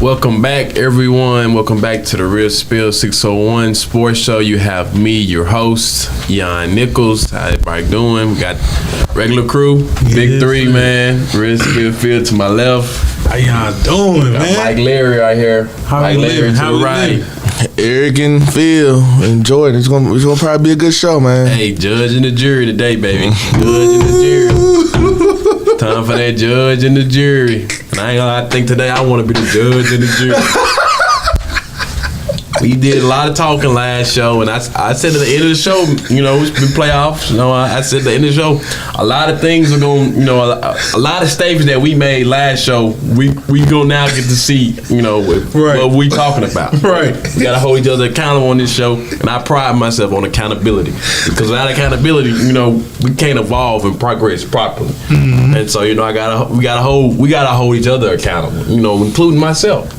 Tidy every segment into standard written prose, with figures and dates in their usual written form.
Welcome back, everyone. Welcome back to the Real Spill 601 Sports Show. You have me, your host, Yuan Nichols. How everybody doing? We got regular crew, Big Three, man. Real Spill Field to my left. How y'all doing, man? Mike Larry right here. Mike Larry to the right. Eric and Phil and Jordan. It's gonna probably be a good show, man. Hey, judge and the jury today, baby. Judge and the jury. Time for that judge and the jury. And I think today I want to be the judge and the jury. We did a lot of talking last show, and I said at the end of the show, you know, it's been playoffs. You know, I said at the end of the show, a lot of things are going, you know, a lot of statements that we made last show, we gonna now get to see, you know, what we talking about. Right. We gotta hold each other accountable on this show, and I pride myself on accountability, because without accountability, you know, we can't evolve and progress properly. Mm-hmm. And so, you know, we gotta hold each other accountable, you know, including myself.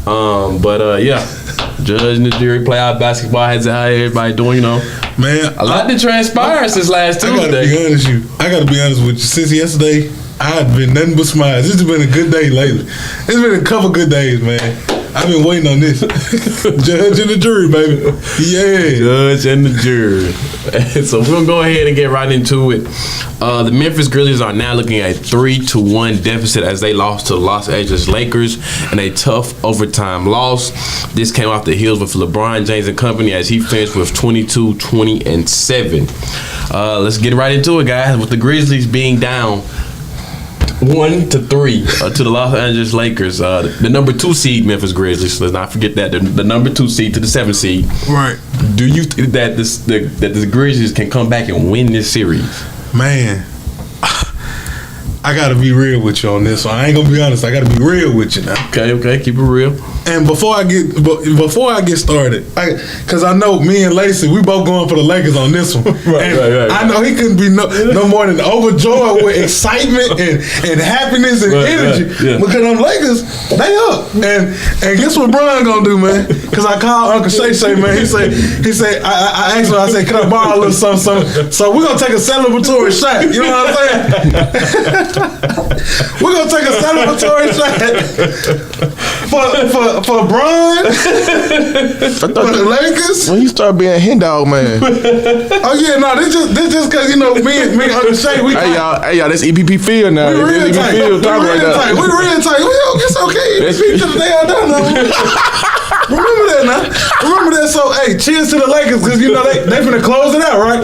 Yeah. Judge and the jury, playoff basketball, how everybody doing, you know. Man, a lot did transpire since last Tuesday. I gotta be honest with you. Since yesterday, I've been nothing but smiles. This has been a good day lately. It's been a couple good days, man. I've been waiting on this. Judge and the jury, baby. Yeah. Judge and the jury. So we're going to go ahead and get right into it. The Memphis Grizzlies are now looking at 3-1 deficit as they lost to the Los Angeles Lakers in a tough overtime loss. This came off the heels with LeBron James and company as he finished with 22, 20, and 7. Let's get right into it, guys, with the Grizzlies being down 1-3 to the Los Angeles Lakers. The number 2 seed Memphis Grizzlies. Let's not forget that the number 2 seed to the 7th seed. Right. Do you think that the Grizzlies can come back and win this series? Man, I gotta be real with you on this one. I ain't gonna be honest. I gotta be real with you now. Okay, keep it real. And before I get started, because I know me and Lacey, we both going for the Lakers on this one. Right. I know he couldn't be no more than overjoyed with excitement and happiness and energy because them Lakers, they up. And guess what Brian gonna do, man? Because I called Uncle Shay, man. He said I asked him, I said, can I borrow a little something? So we're gonna take a celebratory shot. You know what I'm saying? We're gonna take a celebratory shot for Bron, for the Lakers. When you start being a hen dog, man. Oh yeah, no, this just cause you know me and Uncle Shay, we hey y'all, that's EPP Field now. We real tight. We real tight. It's okay. EPP to the day I done. Remember that now. Remember that. So hey, cheers to the Lakers, cause you know they finna close it out, right?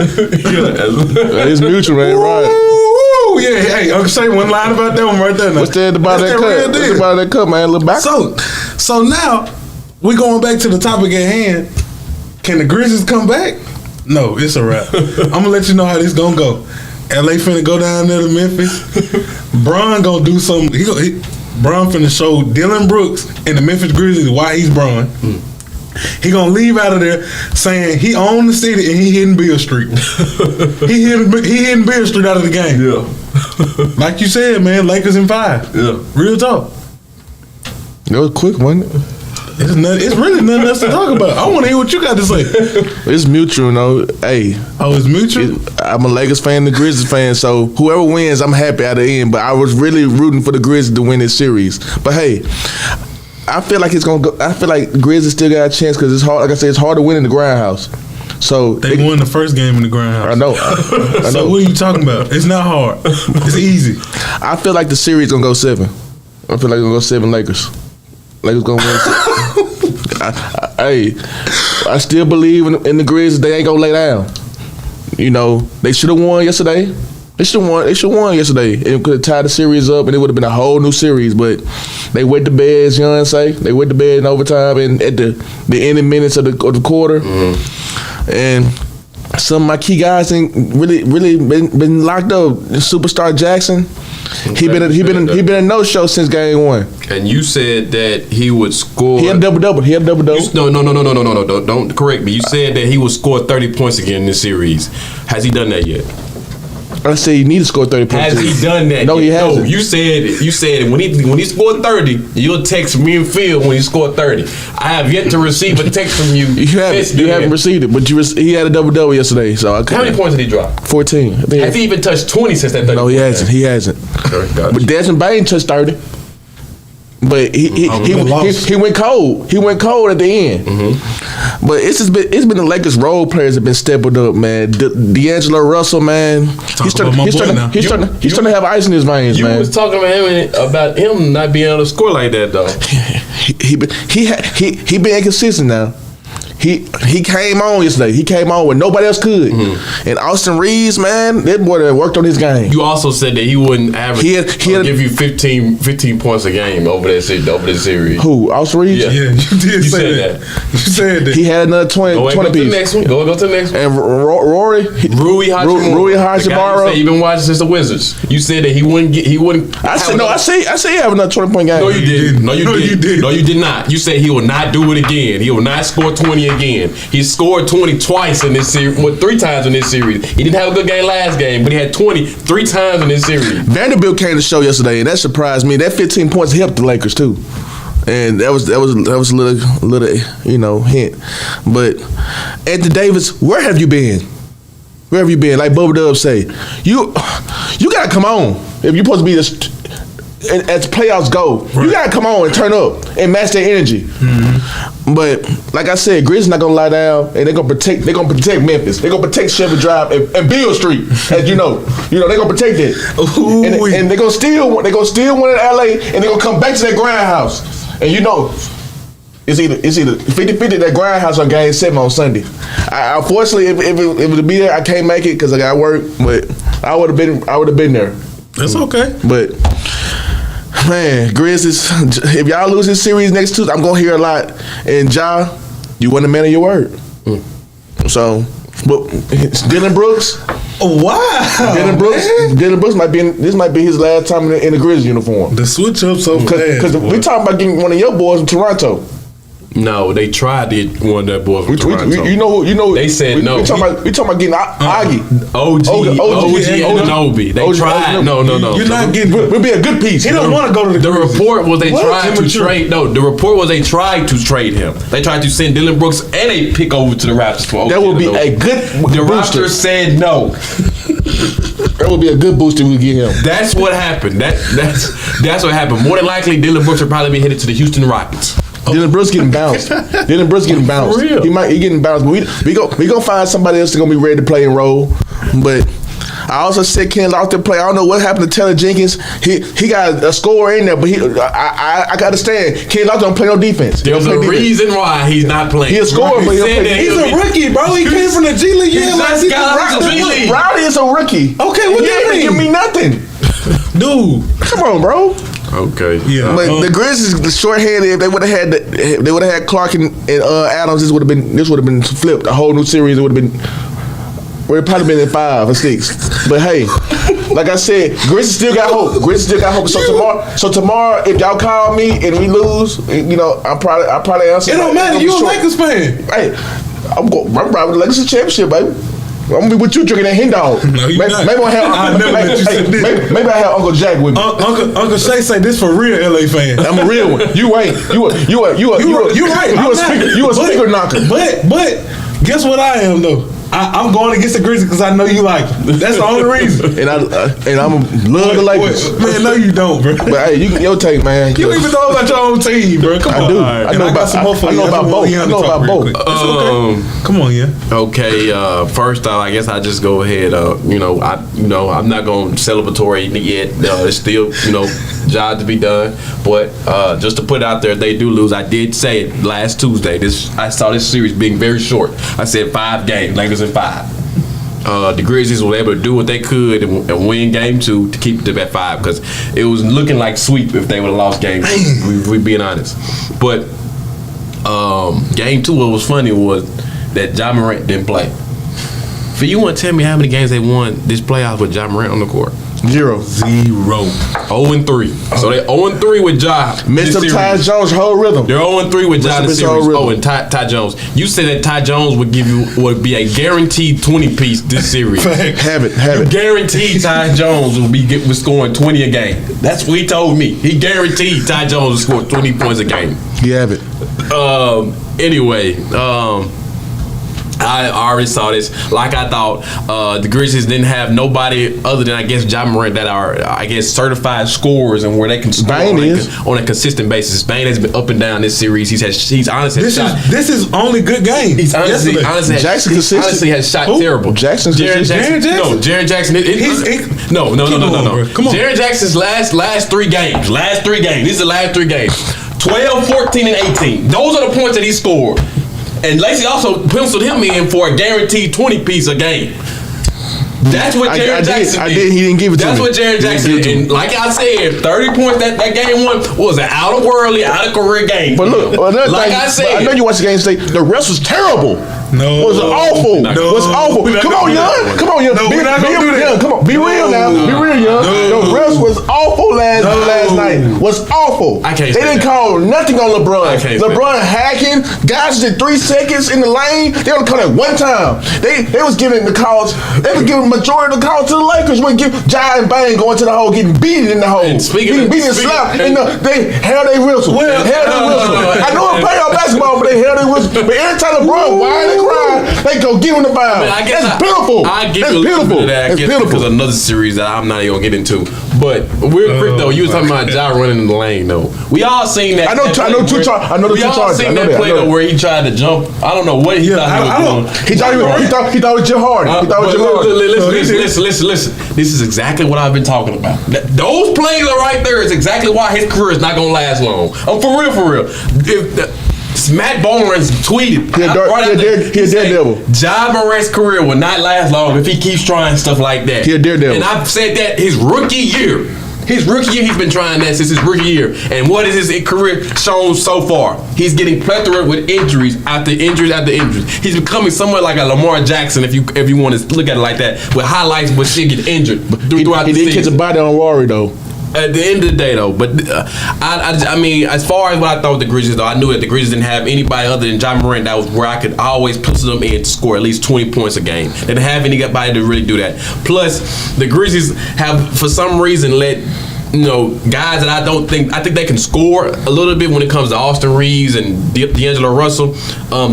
It's mutual, man. Right. Yeah, hey, Uncle Shay, one line about that one right there now. What's that about that cup? What's about that cup, man? Look back. So now we going back to the topic at hand. Can the Grizzlies come back? No, it's a wrap. I'm gonna let you know how this gonna go. LA finna go down there to Memphis. Bron gonna do something. Bron finna show Dylan Brooks and the Memphis Grizzlies why he's Bron. He gonna leave out of there saying he owned the city and he hitting Beale Street. he hitting Beale Street out of the game. Yeah. Like you said, man, Lakers in 5. Yeah. Real talk. It was a quick one. It's really nothing else to talk about. I want to hear what you got to say. It's mutual, you know. Hey. Oh, it's mutual? I'm a Lakers fan, the Grizzlies fan, so whoever wins, I'm happy at the end. But I was really rooting for the Grizzlies to win this series. But hey, I feel like it's gonna go. I feel like Grizzlies still got a chance because it's hard. Like I said, it's hard to win in the Grindhouse. So they won the first game in the Grindhouse. I know. So what are you talking about? It's not hard. It's easy. I feel like the series gonna go 7. I feel like it's gonna go 7 Lakers. Lakers gonna win. I still believe in the Grizzlies. They ain't gonna lay down. You know, they should have won yesterday. They should have won yesterday. It could have tied the series up, and it would have been a whole new series. But they wet the bed, as Yuan say. They wet the bed in overtime and at the ending minutes of the quarter. Mm-hmm. And some of my key guys ain't really been locked up. Superstar Jackson, he been a no-show since game 1. And you said that he would score. He had a double-double. No. Don't correct me. You said that he would score 30 points again in this series. Has he done that yet? I say he need to score 30 points. Has he done that? No, he hasn't. No, you said when he scored 30, you'll text me and Phil when he scored 30. I have yet to receive a text from you. You haven't received it, but he had a double yesterday. So how many points did he drop? 14. Has he even touched 20 since that 30? No, he hasn't. Okay, But Desmond Bain touched 30. But he went cold. He went cold at the end. Mm-hmm. But it's been the Lakers role players that been stepping up, man. D'Angelo Russell, man. He's starting to have ice in his veins, man. You was talking about him not being able to score like that though. He been inconsistent now. He came on yesterday. He came on when nobody else could. Mm-hmm. And Austin Reeves, man, that boy that worked on his game. You also said that he wouldn't average. He'll give you 15 points a game over this series. Who? Austin Reeves? Yeah, you did say that. You said that. He had another 20 piece. Go to the next one. Go to the next one. And Rui Hachimura. You've been watching since the Wizards. You said that he wouldn't. I said he have another 20-point game. No, you didn't. No, you did. No, you did not. You said he will not do it again. He will not score 20 again. He scored 20 twice in this series. Well, 3 times in this series. He didn't have a good game last game, but he had 20 3 times in this series. Vanderbilt came to the show yesterday, and that surprised me. That 15 points helped the Lakers too, and that was a little hint. But Anthony Davis, where have you been? Where have you been? Like Bubba Dub say, you gotta come on if you're supposed to be this. And as playoffs go, you gotta come on and turn up and match their energy. Mm-hmm. But like I said, Grizzlies not gonna lie down, and they're gonna protect Memphis. They're gonna protect Chevy Drive and Beale Street, as you know they're gonna protect it. And they're gonna steal one in LA, and they're gonna come back to that grindhouse. And it's either 50-50 that grindhouse or Game 7 on Sunday. Unfortunately, if it would be there, I can't make it because I got work. But I would have been there. That's okay. But man, Grizzlies, if y'all lose this series next Tuesday, I'm gonna hear a lot. And Ja, you wasn't a man of your word. So, but Dylan Brooks. Wow. Dylan Brooks might be his last time in the Grizzlies uniform. The switch up so fast. Because we talking about getting one of your boys from Toronto. No, they tried to get one of their boys from Toronto. You know. They said no. We talking about getting Augie. OG and Nobi. They tried. No. You're not getting. We'll be a good piece. He don't want to go to the report was they tried to trade. No, the report was they tried to trade him. They tried to send Dylan Brooks and a pick over to the Raptors for OG. That would be a good. The Raptors said no. That would be a good booster we get him. That's what happened. That's what happened. More than likely, Dylan Brooks will probably be headed to the Houston Rockets. Dylan Brooks getting bounced. For real. He getting bounced. But we gonna find somebody else that's gonna be ready to play and roll. But I also said Ken Lofton play. I don't know what happened to Taylor Jenkins. He got a scorer in there, but I got to understand Ken Lofton don't play no defense. There's a reason why he's not playing. He's a scorer, but he's a rookie, bro. He came from the G League. Rowdy is a rookie. Okay, what do you mean? Give me nothing, dude. Come on, bro. Okay. Yeah. But the Grizzlies, the shorthanded, if they would have had Clark and Adams, this would have been flipped. A whole new series. It would have been. We'd probably been in 5 or 6. But hey, like I said, Grizzlies still got hope. So tomorrow, if y'all call me and we lose, I probably answer. It don't matter. You a Lakers fan. Hey, I'm riding the Lakers championship, baby. I'm gonna be with you drinking that hen dog. No, you not. Maybe I have Uncle Jack with me. Uncle Shay say this for real LA fans. I'm a real one. You ain't. You right. You a speaker knocker. But guess what I am though. I'm going against the Grizzlies because I know you like them. That's the only reason. and I'm love the Lakers. Man, no, you don't, bro. But hey, your take, man. You even know about your own team, bro. Come on. I do. I know about both. Okay. Come on, yeah. Okay. First off, I guess I just go ahead. I'm not going celebratory yet. It's still job to be done. But just to put it out there, if they do lose, I did say it last Tuesday. I saw this series being very short. I said 5 games. Lakers in 5. The Grizzlies were able to do what they could and win game 2 to keep them at 5 because it was looking like sweep if they would have lost game 2. We being honest. But game 2, what was funny was that Ja Morant didn't play. For you want to tell me how many games they won this playoffs with Ja Morant on the court? 0. 0-3. So they're 0-3 with Ja. Missed up Ty Jones' whole rhythm. They're 0-3 with Ja this series. And Ty Jones. You said that Ty Jones would be a guaranteed 20-piece this series. Have it. Guaranteed Ty Jones was scoring 20 a game. That's what he told me. He guaranteed Ty Jones would score 20 points a game. You have it. Anyway, I already saw this. Like I thought, the Grizzlies didn't have nobody other than I guess Ja Morant that are I guess certified scorers and where they can score on a consistent basis. Bane has been up and down this series. He's honestly this is only good game. He's honestly has shot terrible. Jaren Jackson. No. Come on. Jaren Jackson's last 3 games. These are the last 3 games. 12, 14, and 18. Those are the points that he scored. And Lacey also penciled him in for a guaranteed 20 piece a game. That's what Jaren Jackson did. He didn't give it to me. That's what Jaren Jackson did. And like I said, 30 points that game one was an out-of-worldly, out-of-career game. But look, I know you watched the game today. The rest was terrible. No. Was awful. Was awful. Come on, Yuan. No, we're not gonna do that. Come on. Be real now. Be real, Yuan. The rest was awful last night. Was awful. They didn't call nothing on LeBron. LeBron hacking. Guys did 3 seconds in the lane. They only called it 1 time. They was giving the calls. They was giving majority of the calls to the Lakers. When Ja and Bane going to the hole, getting beaten in the hole, getting beaten and slapped. They held their whistle. I know it's playoff basketball, but they held their whistle. But every time LeBron whine and cry, they go give him the foul. That's pitiful. I give you a little bit of that. It's pitiful. Because another series that I'm not even gonna get into. But real quick though, you was talking about Ja running in the lane though. We all seen that. I know the 2 charges. We all seen that play though where he tried to jump. I don't know what he thought he was doing. He thought it was Jim Harden. Listen. This is exactly what I've been talking about. Those plays are right there. Is exactly why his career is not gonna last long. For real. Matt Barnes tweeted he a daredevil. Ja Morant's career will not last long if he keeps trying stuff like that. He a daredevil. And I've said that his rookie year, he's been trying that since his rookie year. And what is his career shown so far? He's getting plethora with injuries after injuries after injuries. He's becoming somewhat like a Lamar Jackson, if you want to look at it like that, with highlights but still get injured throughout the season. He did catch a body on Rory though. At the end of the day, though, but I mean, as far as what I thought with the Grizzlies, though, I knew that the Grizzlies didn't have anybody other than Ja Morant. That was where I could always pencil them in to score at least 20 points a game. They didn't have anybody to really do that. Plus, the Grizzlies have, for some reason, let guys that I think they can score a little bit when it comes to Austin Reeves and D'Angelo Russell.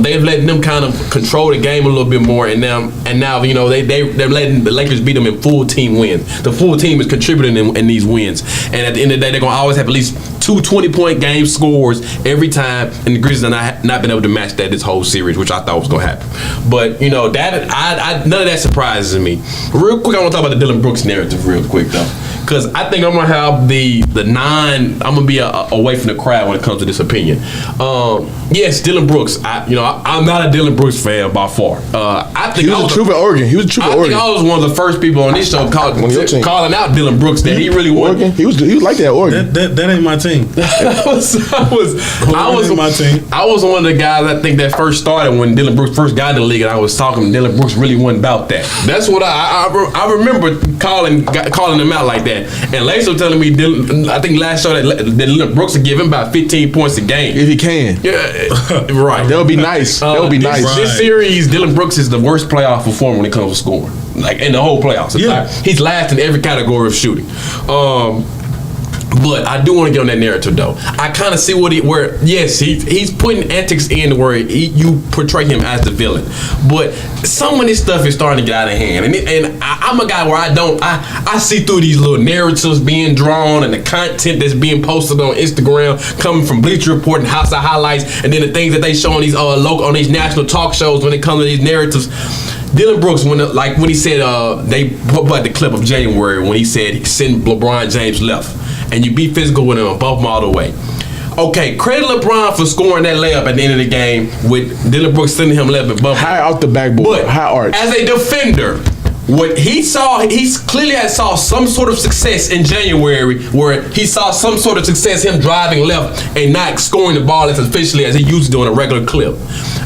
They've letting them kind of control the game a little bit more, and now they're letting the Lakers beat them in full team wins. The full team is contributing in these wins, and at the end of the day, they're gonna always have at least 2 20-point game scores every time, and the Grizzlies have not been able to match that this whole series, which I thought was gonna happen. But that none of that surprises me. Real quick, I want to talk about the Dillon Brooks narrative real quick though. Because I think I'm gonna have the 9. I'm gonna be away from the crowd when it comes to this opinion. Yes, Dillon Brooks. I'm not a Dillon Brooks fan by far. I think he was a true at Oregon. I think I was one of the first people on this show calling out Dillon Brooks that he really Oregon. He was like that at Oregon. That ain't my team. I was my team. I was one of the guys I think that first started when Dillon Brooks first got in the league, and I was talking. Dillon Brooks really wasn't about that. That's what I remember calling him out like that. And Lace was telling me, I think last show that Dillon Brooks would give him about 15 points a game if he can. Yeah, right. That would be nice. This series, Dillon Brooks is the worst playoff performer when it comes to scoring, like in the whole playoffs. Yeah. He's last in every category of shooting. But I do want to get on that narrative though. I kind of see he's putting antics in where you portray him as the villain. But some of this stuff is starting to get out of hand. And I'm a guy where I see through these little narratives being drawn and the content that's being posted on Instagram coming from Bleacher Report and House of Highlights, and then the things that they show on these on these national talk shows when it comes to these narratives. Dillon Brooks, when he said they put the clip of January when he said send LeBron James left. And you be physical with him and bump him all the way. Okay, credit LeBron for scoring that layup at the end of the game with Dillon Brooks sending him left and bumping. High off the backboard, high arch. As a defender, what he clearly saw some sort of success in January, where he saw some sort of success him driving left and not scoring the ball as efficiently as he used to do in a regular clip.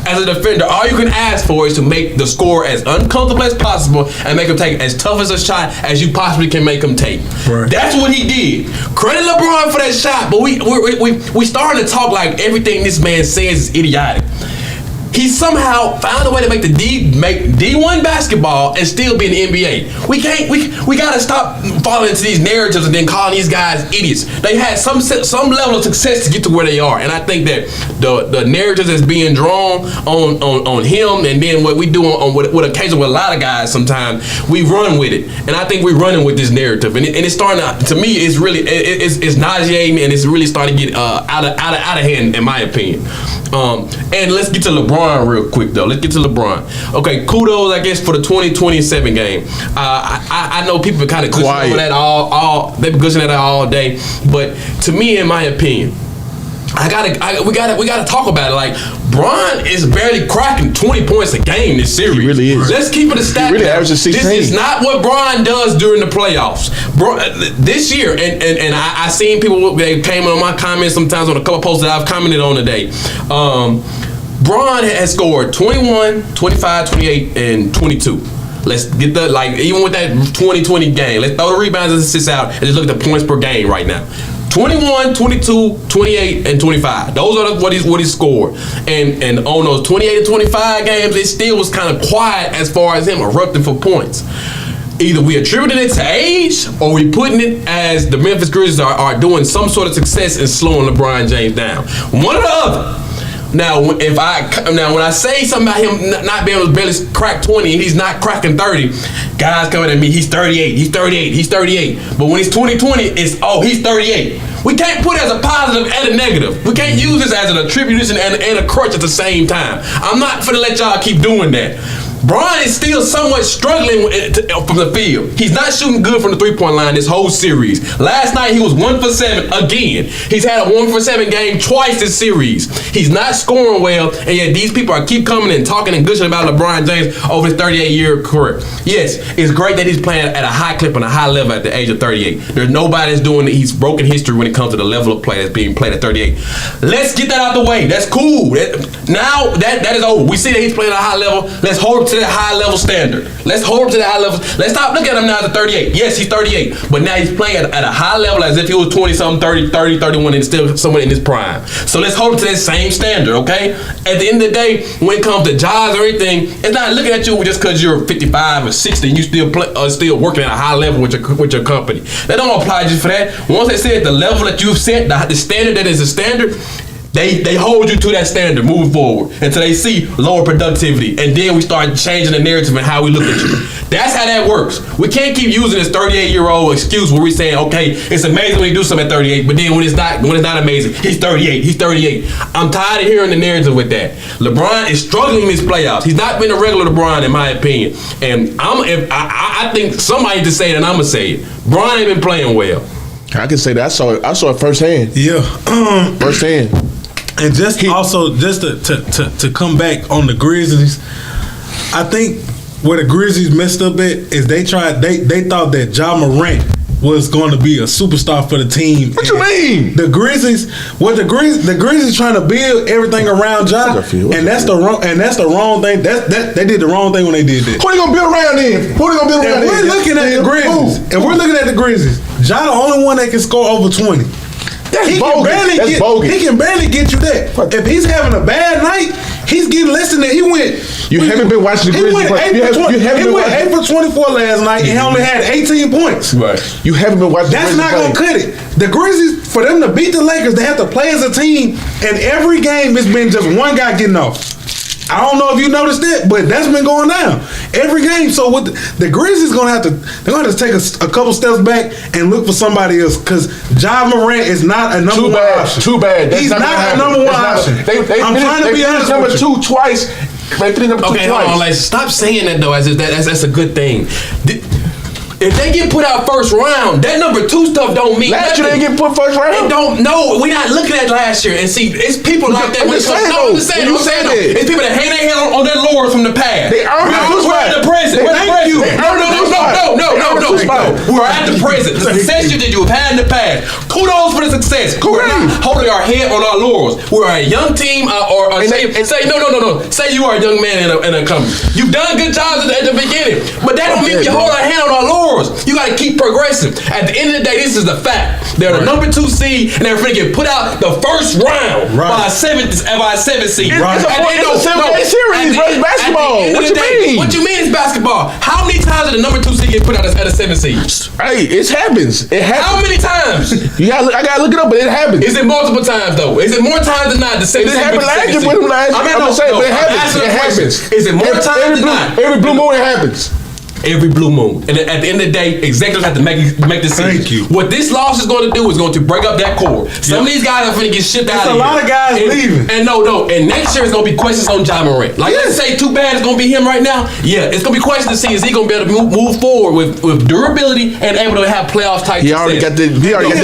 As a defender, all you can ask for is to make the score as uncomfortable as possible and make him take as tough as a shot as you possibly can make him take. Right. That's what he did. Credit LeBron for that shot, but we starting to talk like everything this man says is idiotic. he somehow found a way to make D1 basketball and still be in the NBA. We gotta stop falling into these narratives and then calling these guys idiots. They had some level of success to get to where they are, and I think that the narratives that's being drawn on him, and then what we do on what occasion with a lot of guys sometimes, we run with it, and I think we're running with this narrative, and it's starting to me, it's really it's nauseating, and it's really starting to get out of hand in my opinion. And let's get to LeBron real quick though. Let's get to LeBron. Okay, kudos I guess for the 2027 game. I know people are kind of gushing over that they've been gushing at that all day, but to me, in my opinion, we gotta talk about it. Like, Bron is barely cracking 20 points a game this series. He really is. Let's keep it a stat. He really averages 16. This is not what Bron does during the playoffs. This year, and I seen people, they came on my comments sometimes on a couple posts that I've commented on today. Bron has scored 21, 25, 28, and 22. Let's get even with that 2020 game, let's throw the rebounds and assists out and just look at the points per game right now. 21, 22, 28, and 25. Those are what he scored. And on those 28 and 25 games, it still was kind of quiet as far as him erupting for points. Either we attributing it to age, or we putting it as the Memphis Grizzlies are doing some sort of success in slowing LeBron James down. One or the other. Now, when I say something about him not being able to barely crack 20 and he's not cracking 30, guys coming at me, he's 38. But when he's 2020, it's, he's 38. We can't put it as a positive and a negative. We can't use this as an attribution and a crutch at the same time. I'm not finna let y'all keep doing that. Bron is still somewhat struggling from the field. He's not shooting good from the three-point line this whole series. Last night, he was 1 for 7 again. He's had a 1 for 7 game twice this series. He's not scoring well, and yet these people keep coming and talking and gushing about LeBron James over his 38-year career. Yes, it's great that he's playing at a high clip and a high level at the age of 38. There's nobody that's doing it. He's broken history when it comes to the level of play that's being played at 38. Let's get that out the way. That's cool. Now that is over. We see that he's playing at a high level. Let's hold to that high level standard. Let's hold him to that high level. Let's stop looking at him now at 38. Yes, he's 38, but now he's playing at a high level as if he was 20-something, 30, 31, and still somewhere in his prime. So let's hold him to that same standard, okay? At the end of the day, when it comes to jobs or anything, it's not looking at you just because you're 55 or 60 and you still working at a high level with your company. That don't apply just for that. Once they say at the level that you've set, the standard that is a standard, They hold you to that standard moving forward until they see lower productivity, and then we start changing the narrative and how we look at you. That's how that works. We can't keep using this 38-year-old excuse where we're saying, okay, it's amazing when you do something at 38, but then when it's not amazing, he's 38. I'm tired of hearing the narrative with that. LeBron is struggling in these playoffs. He's not been a regular LeBron in my opinion, and I think somebody needs to say it, and I'm gonna say it. Bron ain't been playing well. I can say that. I saw it firsthand. Yeah, firsthand. And just to come back on the Grizzlies, I think where the Grizzlies messed up at is they thought that Ja Morant was going to be a superstar for the team. What you mean? The Grizzlies trying to build everything around Ja, and that's the wrong thing. They did the wrong thing when they did that. Who they gonna build around then? If we're looking at the Grizzlies, Ja the only one that can score over 20. That's bogus. He can barely get you that. If he's having a bad night, he's getting less than that. He haven't been watching the Grizzlies. He went 8 for 24 last night and he only had 18 points. Right. You haven't been watching. That's not gonna cut it. The Grizzlies, for them to beat the Lakers, they have to play as a team, and every game it's been just one guy getting off. I don't know if you noticed that, but that's been going down every game. So what the Grizzlies they're gonna have to take a couple steps back and look for somebody else, because Ja Morant is not a number one option. Too bad. He's not a number one option. I'm trying to be honest number with two twice. They finished number two twice. Hold on, stop saying that though, as if that's a good thing. If they get put out first round, that number 2 stuff don't mean last nothing. year they get put first round. They don't know. We're not looking at last year and see. It's people like that. I'm saying it's people that hang their head on their laurels from the past. They earned those We're in the present. Thank you. No. We are at the present. The success that you have had in the past. Kudos for the success. We're not holding our head on our laurels. We're a young team, say you are a young man in a company. You've done good jobs at the beginning, but that don't mean you hold our hand on our laurels. You got to keep progressing. At the end of the day, this is the fact. They're the number 2 seed, and they're going to get put out the first round by a 7 seed. Right. It's a 7-game series, bro. Basketball. What you mean? What you mean is basketball? How many times did the number 2 seed get put out at a 7 seed? Hey, it happens. How many times? I gotta look it up, but it happens. Is it multiple times though? Is it more times than not? The 7 seed. It happened last year with him last year. I'm saying, but it happens. It happens. Is it more times than not? Every blue moon it happens. Every blue moon. And at the end of the day, executives have to make decisions. Thank you. What this loss is going to do is going to break up that core. Some of these guys are going to get shipped out of here. There's a lot of guys leaving. And and next year it's going to be questions on Ja Morant. Like, let's say too bad it's going to be him right now. Yeah, it's going to be questions to see is he going to be able to move forward with durability and able to have playoff type He already got the guarantee.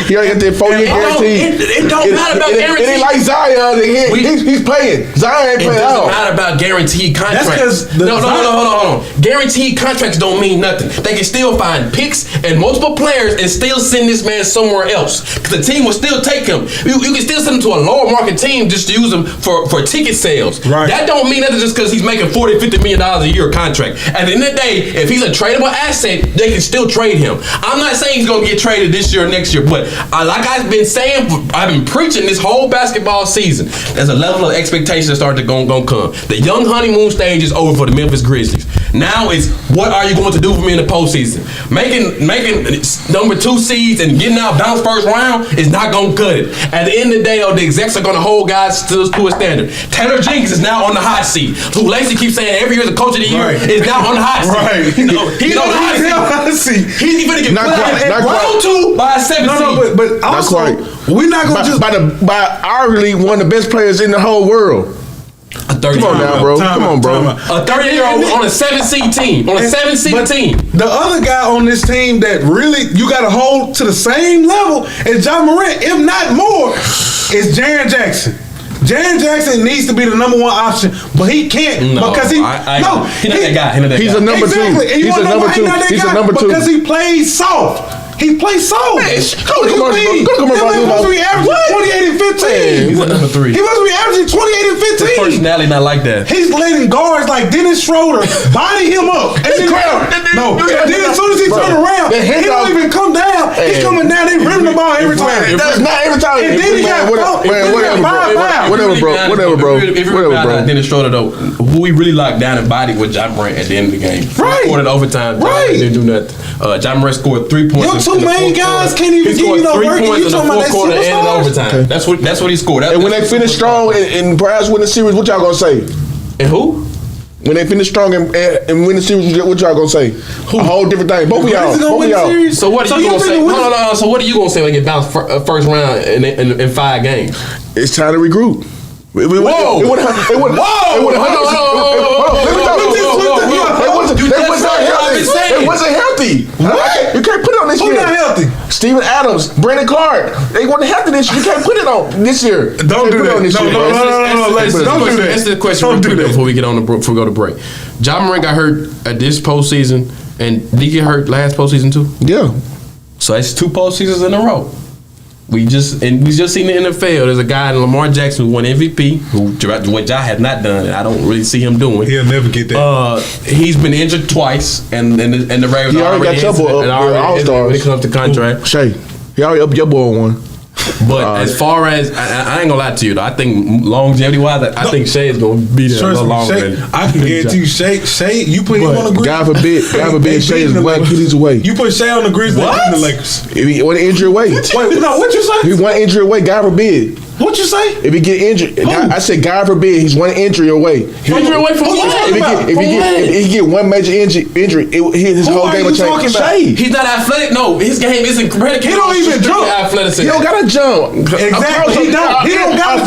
He already got the 4-year guarantee. It don't matter about guarantee. It ain't like Zion. He's playing. Zion ain't playing at all. It doesn't matter about guaranteed contracts. That's because hold on. Guaranteed contracts don't mean nothing. They can still find picks and multiple players and still send this man somewhere else. Because the team will still take him. You can still send him to a lower market team just to use him for ticket sales. Right. That don't mean nothing just because he's making $40-50 million a year contract. At the end of the day, if he's a tradable asset, they can still trade him. I'm not saying he's going to get traded this year or next year, but like I've been saying, I've been preaching this whole basketball season. There's a level of expectation that started to go come. The young honeymoon stage is over for the Memphis Grizzlies. Now it's what are you going to do for me in the postseason? Making number 2 seeds and getting out bounce first round is not going to cut it. At the end of the day, the execs are going to hold guys to a standard. Taylor Jenkins is now on the hot seat. Who Lacey keeps saying every year the coach of the year is now on the hot seat. Right. He's on the hot seat. He's going to get put out at round 2 by a 7 seed. But also, we're not going to just by arguably one of the best players in the whole world. Come on now, bro. Come on, bro. A 30-year-old on a 7-seed team. On a 7-seed team. The other guy on this team that really you got to hold to the same level as Ja Morant, if not more, is Jaren Jackson. Jaren Jackson needs to be the number 1 option, but he can't because he's not that guy. He's a number 2. He's a number 2. He's a number 2 because he plays soft. He plays soft. Go to commercial. He must be averaging 28 and 15. He's a number 3. He must be averaging 28 and 15. His personality not like that. He's letting guards like Dennis Schroeder body him up. And then as soon as he turn around, he don't even come down. He's coming down. They rim the ball every time. That's not every time. And then he got whatever, bro. If you remember Dennis Schroeder though, who he really locked down and bodied with Ja Morant at the end of the game. Right. He scored in overtime. Right. Didn't do nothing. Ja Morant scored 3 points. Your 2 main guys can't even give you no work. You talking about that quarter and overtime. superstars? That's what he scored. And when they finish strong and perhaps win the series, what y'all gonna say? And who? When they finish strong and win the series, what y'all gonna say? A whole different thing. Both of y'all. So what are you gonna say? No. So what are you gonna say when they get bounced first round in 5 games? It's time to regroup. It wasn't healthy. What? You can't put it on this year. Who's not healthy? Steven Adams, Brandon Clark. They wasn't healthy this year. You can't put it on this year. Don't do that. No. Don't do that. That's the question before we get on before we go to break. Ja Morant got hurt at this postseason, and did he get hurt last postseason too? Yeah. So that's 2 postseasons in a row. We just seen the NFL. There's a guy, Lamar Jackson, who won MVP, what Ja has not done, and I don't really see him doing. He'll never get that. He's been injured twice, and the Ravens he already got trouble when it comes to contract. Shay, he already up your boy one. But as far as I ain't gonna lie to you though, I think longevity wise, I think Shay is gonna be there a little longer. I can guarantee you, Shay, you put him on the Grizzlies. God forbid, Shay is one Achilles away. You put Shay on the Grizzlies and the Lakers. If he want injury away. Wait, no, what you say? He want injury away. God forbid. What you say? If he get injured, I said God forbid, he's one injury away. Injury away from what? If he get one major injury, his whole game will change. Shay. He's not athletic. No, his game isn't predicated. He don't even jump. Athleticism. He don't gotta jump. Exactly. He don't got a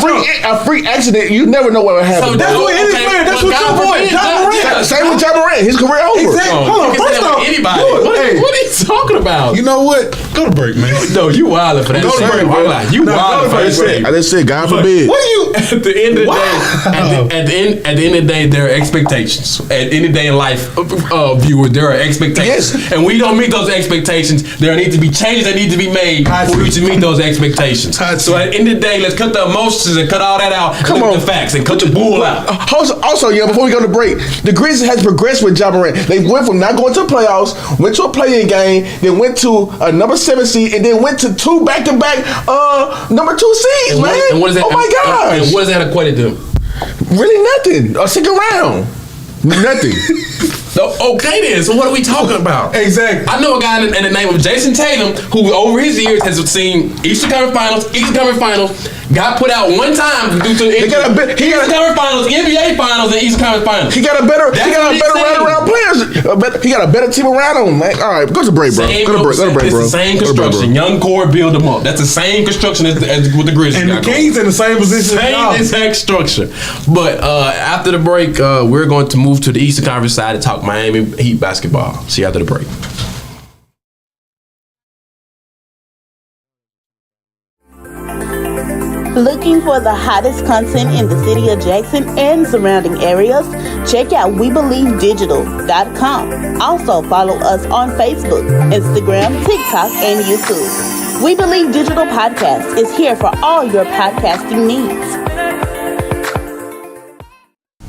freak accident. You never know what will happen. So that's what it is. That's what your boy Ja Morant. Same with Ja Morant. His career over. Exactly. Hold on. First off, anybody. What are you talking about? You know what? Go to break, man. No, you wildin' for that. Go to break, bro. You wildin' for that shit. I just said, God forbid. What are you? At the end of the day, at the end of the day, there are expectations. At any day in life, viewers, there are expectations, and we don't meet those expectations. There need to be changes that need to be made for you to meet those expectations. So at the end of the day, let's cut the emotions and cut all that out. Come on, the facts and cut the bull out. Also, before we go to break, the Grizzlies has progressed with Ja Morant. They went from not going to the playoffs, went to a play-in game, then went to a number 7 seed, and then went to 2 back-to-back number 2 seeds, man. And what is that? Oh my gosh! And what does that equate to? Really nothing. A second round. Nothing. Okay then, so what are we talking about? Exactly. I know a guy in the name of Jason Tatum who over his years has seen Eastern Conference Finals, got put out one time due to Eastern Conference Finals, NBA Finals, and Eastern Conference Finals. He got a better round players. He got a better team around him, man. All right, go to break, bro. Go to break, bro. It's the same construction. Young core build them up. That's the same construction as with the Grizzlies. And the Kings in the same position. Same exact structure. But after the break, we're going to move to the Eastern Conference side and talk Miami Heat basketball. See you after the break. Looking for the hottest content in the city of Jackson and surrounding areas? Check out WeBelieveDigital.com. Also follow us on Facebook, Instagram, TikTok, and YouTube. We Believe Digital Podcast is here for all your podcasting needs.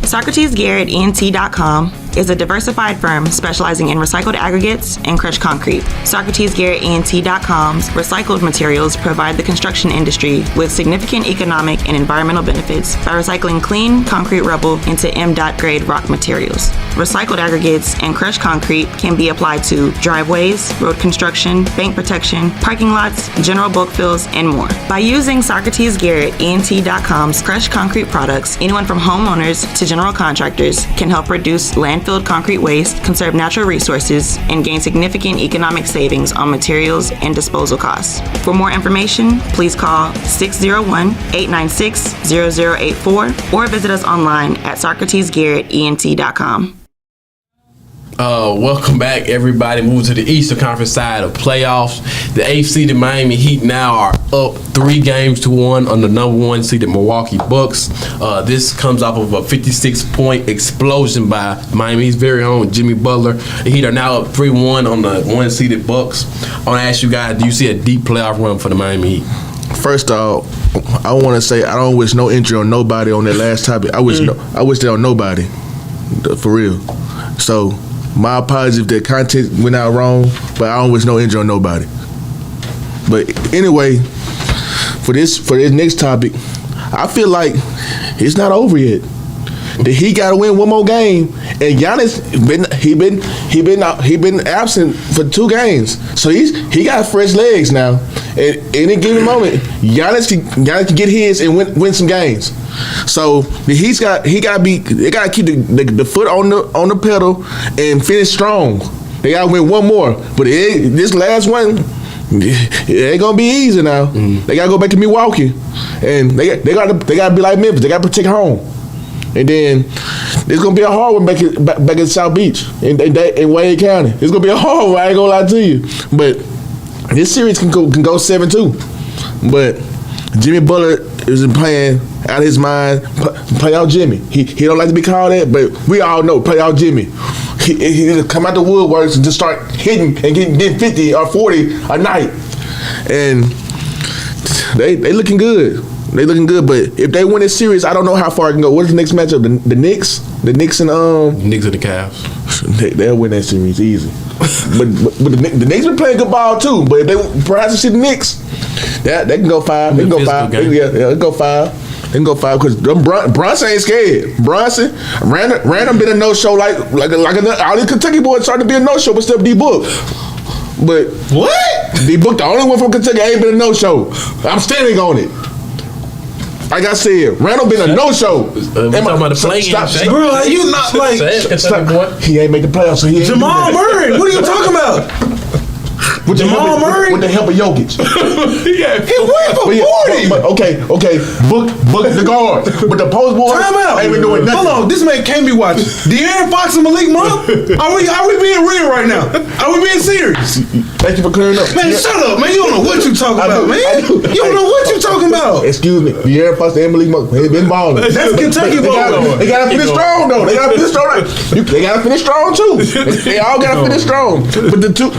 SocratesGarrettENT.com is a diversified firm specializing in recycled aggregates and crushed concrete. SocratesGarrettENT.com's recycled materials provide the construction industry with significant economic and environmental benefits by recycling clean concrete rubble into MDOT grade rock materials. Recycled aggregates and crushed concrete can be applied to driveways, road construction, bank protection, parking lots, general bulk fills, and more. By using SocratesGarrettENT.com's crushed concrete products, anyone from homeowners to general contractors can help reduce landfilled concrete waste, conserve natural resources, and gain significant economic savings on materials and disposal costs. For more information, please call 601-896-0084 or visit us online at SocratesGarrettENT.com. Welcome back, everybody. Moving to the Eastern Conference side of playoffs. The 8th seeded Miami Heat now are up 3-1 on the number 1 seeded Milwaukee Bucks. This comes off of a 56-point explosion by Miami's very own Jimmy Butler. The Heat are now up 3-1 on the 1 seeded Bucks. I want to ask you guys, do you see a deep playoff run for the Miami Heat? First off, I want to say I don't wish no injury on nobody on that last topic. I wish that on nobody, for real. So my apologies if that content went out wrong, but I don't wish no injury on nobody. But anyway, for this next topic, I feel like it's not over yet. He got to win one more game, and Giannis been absent for 2 games, so he got fresh legs now. At any given moment, Giannis can get his and win some games. So they gotta keep the foot on the pedal and finish strong. They gotta win one more, but this last one, it ain't gonna be easy now. They gotta go back to Milwaukee, and they gotta be like Memphis. They gotta protect home, and then it's gonna be a hard one back in South Beach in Wade County. It's gonna be a hard one. I ain't gonna lie to you, but this series can go 7-2. But Jimmy Butler is playing out of his mind. Play out Jimmy. He don't like to be called that, but we all know play out Jimmy. He just come out the woodworks and just start hitting and getting 50 or 40 a night. And they looking good. They looking good, but if they win this series, I don't know how far it can go. What's the next matchup? The Knicks? The Knicks and Knicks and the Cavs. They'll win that series easy. but the Knicks been playing good ball too. But if they perhaps see the Knicks, they can go 5. They can go 5. They can go 5. They can go 5 because Bronson ain't scared. Bronson, random been a no-show like all these Kentucky boys starting to be a no-show, but still D-Book. But what? D-Book, the only one from Kentucky, ain't been a no-show. I'm standing on it. Like I said, Randall been a no-show. Talking about the play-in. Bro, are you not like... He ain't make the playoffs, so he ain't... Jamal Murray, what are you talking about? with Jamal Murray with the help of Jokic. He went for 40. But okay, book the guard. But the post boy Time out. ain't been doing nothing. Hold on, this man can't be watching. De'Aaron Fox and Malik Monk? Are we being real right now? Are we being serious? Thank you for clearing up. Man, shut up, man. You don't know what you talking about, man. You don't know what you talking about. Excuse me, De'Aaron Fox and Malik Monk, they been balling. That's Kentucky ball. They gotta finish strong though. They gotta finish strong. They gotta finish strong too. They all gotta finish strong. But the two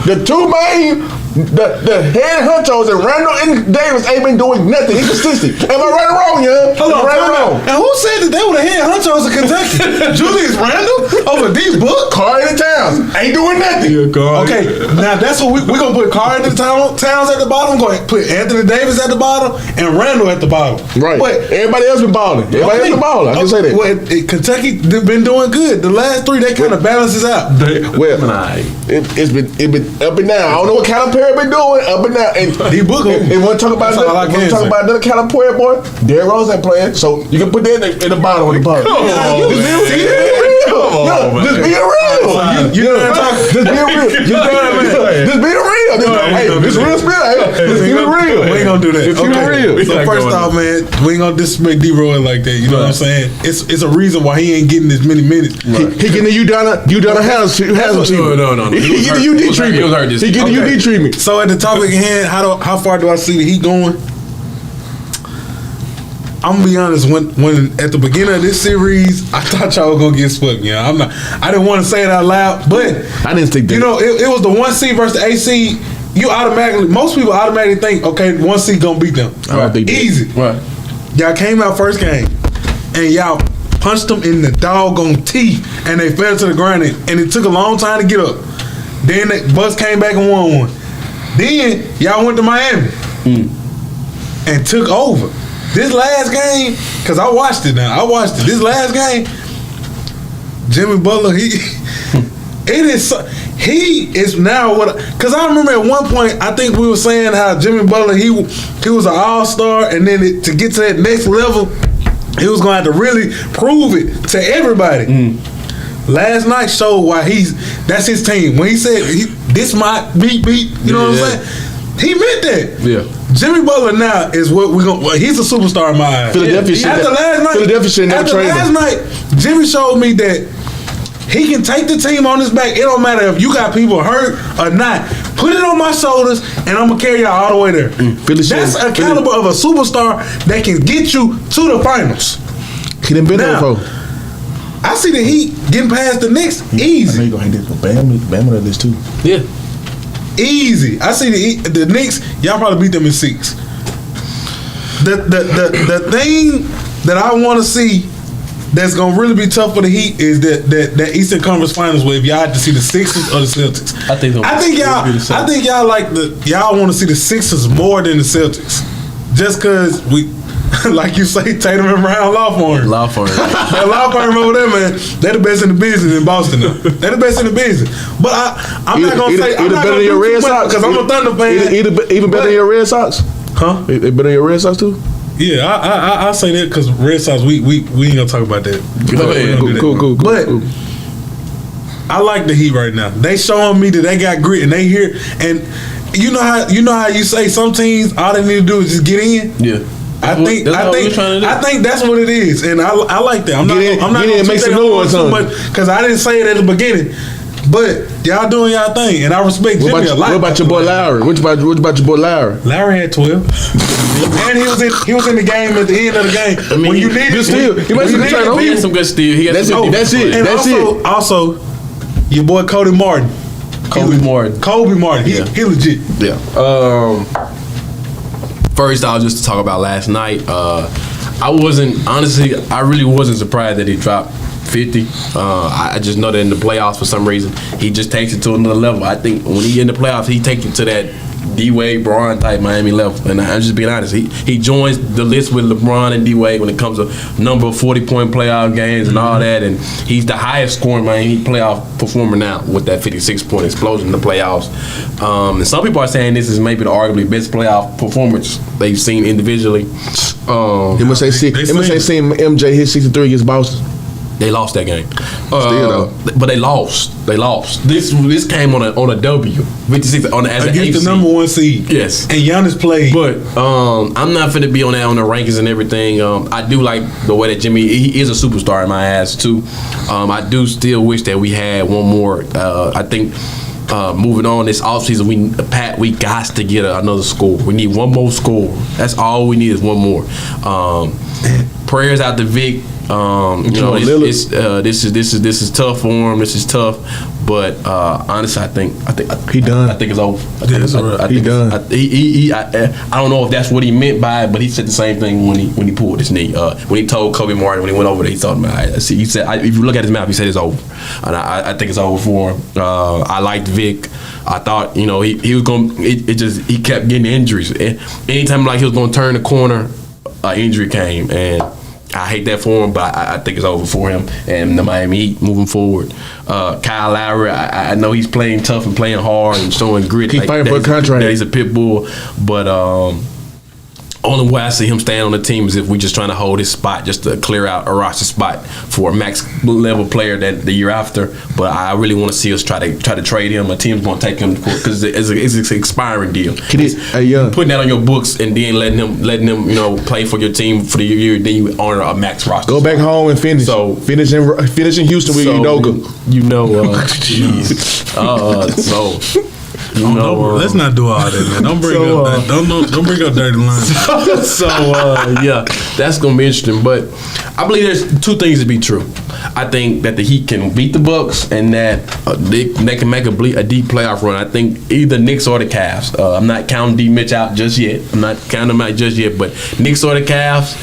main, the head honchos and Randall and Davis ain't been doing nothing. Inconsistent. Am I right or wrong, yeah? Hold on, right or wrong? And who said that they were the head honchos of Kentucky? Julius Randle over D Book? Carter and Towns ain't doing nothing. Okay, now that's what we're gonna put Carter and Towns at the bottom. We're gonna put Anthony Davis at the bottom and Randall at the bottom. Right. But everybody else been balling. Everybody else been balling. I can say that. Well, Kentucky been doing good. The last three, they kind of balances out. Well, it's been up and down. I don't know what Calipari been doing up and down. And D Book. And want to talk about another Calipari boy? Derrick Rose ain't playing, so you can put that in the bottom of the bottom. Just be real. Just be real. Just be real. Just be real. Hey, this real spirit. Just keep it real. We ain't gonna do that. Just keep it real. So first off, man, we ain't gonna disrespect D-Roy like that. You know what I'm saying? It's a reason why he ain't getting as many minutes. He getting the Udonna has him treatment. No. He getting the UD treatment. He getting the UD treatment. So at the topic at hand, how far do I see the Heat going? I'm gonna be honest. When at the beginning of this series, I thought y'all were gonna get swept. You know, I didn't want to say it out loud, but I didn't think that. You know, it was the 1 seed versus the 8 seed. Most people automatically think, okay, 1 seed gonna beat them. I don't think that. Easy. Right. Y'all came out first game, and y'all punched them in the doggone teeth, and they fell to the ground, and it took a long time to get up. Then the Bucks came back and won one. Then y'all went to Miami and took over. This last game, because I watched it now. This last game, Jimmy Butler, he is now what? Because I remember at one point, I think we were saying how Jimmy Butler, he was an all-star, and then to get to that next level, he was going to have to really prove it to everybody. Last night showed why that's his team. When he said, this my beat, you know what I'm saying? He meant that. Yeah. Jimmy Butler now is what we're going to, he's a superstar in my eyes. Philadelphia last night, Jimmy showed me that he can take the team on his back. It don't matter if you got people hurt or not. Put it on my shoulders, and I'm going to carry y'all all the way there. That's a caliber of a superstar that can get you to the finals. He done been there before. I see the Heat getting past the Knicks easy. I know you going to hit this, but Bam on this too. Yeah. Easy. I see the Knicks, y'all probably beat them in 6. The thing that I want to see that's gonna really be tough for the Heat is that Eastern Conference Finals where if y'all had to see the Sixers or the Celtics. I think y'all y'all want to see the Sixers more than the Celtics, just because we. Like you say, Tatum and Brown law firm. That law firm over there, man, they're the best in the business in Boston. They're the best in the business. But I'm not gonna say I'm not gonna do too much because I'm a Thunder fan. Even better than your Red Sox? Huh? They better than your Red Sox too? Yeah, I say that because Red Sox, we ain't gonna talk about that. Cool. But I like the Heat right now. They showing me that they got grit and they here. And you know how you say some teams all they need to do is just get in. Yeah. I think that's what it is, and I like that. I'm not gonna make some noise too much because I didn't say it at the beginning. But y'all doing y'all thing, and I respect Jimmy a lot. What about your boy Lowry? What about your boy Lowry? Lowry had 12, and he was in the game at the end of the game. I mean, when you needed steal, he had some good steal. He got that's it. And it. Also, your boy Kobe Martin. Kobe Martin. He legit. Yeah. First, just to talk about last night. I really wasn't surprised that he dropped 50. I just know that in the playoffs, for some reason, he just takes it to another level. I think when he in the playoffs, he takes it to that D-Wade, Bron type Miami level. And I'm just being honest. He joins the list with LeBron and D-Wade when it comes to number of 40-point playoff games and all that. And he's the highest scoring Miami playoff performer now with that 56-point explosion in the playoffs. And some people are saying this is maybe the arguably best playoff performance they've seen individually. They must say seeing MJ hit 63 against Boston. They lost that game. Still though. But they lost. This came on a W. 56 on as against the number 1 seed. Yes. And Giannis played. But I'm not finna be on that on the rankings and everything. I do like the way that Jimmy, he is a superstar in my eyes too. I do still wish that we had one more. I think moving on this offseason, we got to get another score. We need one more score. That's all we need is one more. Prayers out to Vic. This is tough for him. This is tough, but honestly, I think he done. I think it's over. He done. I don't know if that's what he meant by it, but he said the same thing when he pulled his knee. When he told Kobe Martin when he went over there, he told him. He said, if you look at his mouth, he said it's over, and I think it's over for him. I liked Vic. I thought he was going. He kept getting injuries. Anytime like he was going to turn the corner, an injury came and. I hate that for him, but I think it's over for him and the Miami Heat moving forward. Kyle Lowry, I know he's playing tough and playing hard and showing grit. He's fighting for a contract. He's a pit bull, but only way I see him staying on the team is if we just trying to hold his spot, just to clear out a roster spot for a max level player that the year after. But I really want to see us try to trade him. A team's going to take him because it's an expiring deal. Putting that on your books and then letting him play for your team for the year, then you honor a max roster. Go back home and finish. So finish in Houston with Udoka. Let's not do all that, man. Don't bring up dirty lines. That's gonna be interesting. But I believe there's two things to be true. I think that the Heat can beat the Bucks and that they can make a deep playoff run. I think either Knicks or the Cavs. I'm not counting D Mitch out just yet. But Knicks or the Cavs.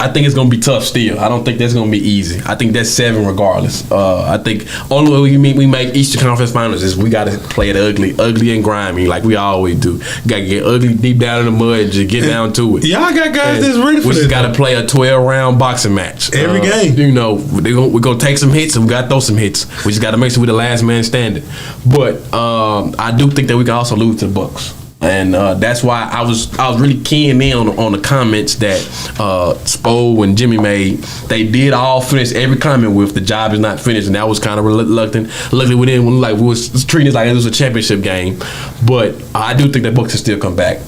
I think it's going to be tough still. I don't think that's going to be easy. I think that's 7 regardless. I think only way we make Eastern Conference Finals is we got to play it ugly and grimy like we always do. Got to get ugly deep down in the mud and just get down to it. Y'all got guys that's ready for this. We just got to play a 12-round boxing match. Every game. We're going to take some hits and we got to throw some hits. We just got to make sure we're the last man standing. But I do think that we can also lose to the Bucks. And that's why I was really keying in on the comments that Spo and Jimmy made. They did all finish every comment with the job is not finished, and that was kind of reluctant. Luckily, we didn't we was treating it like it was a championship game. But I do think that Bucks can still come back.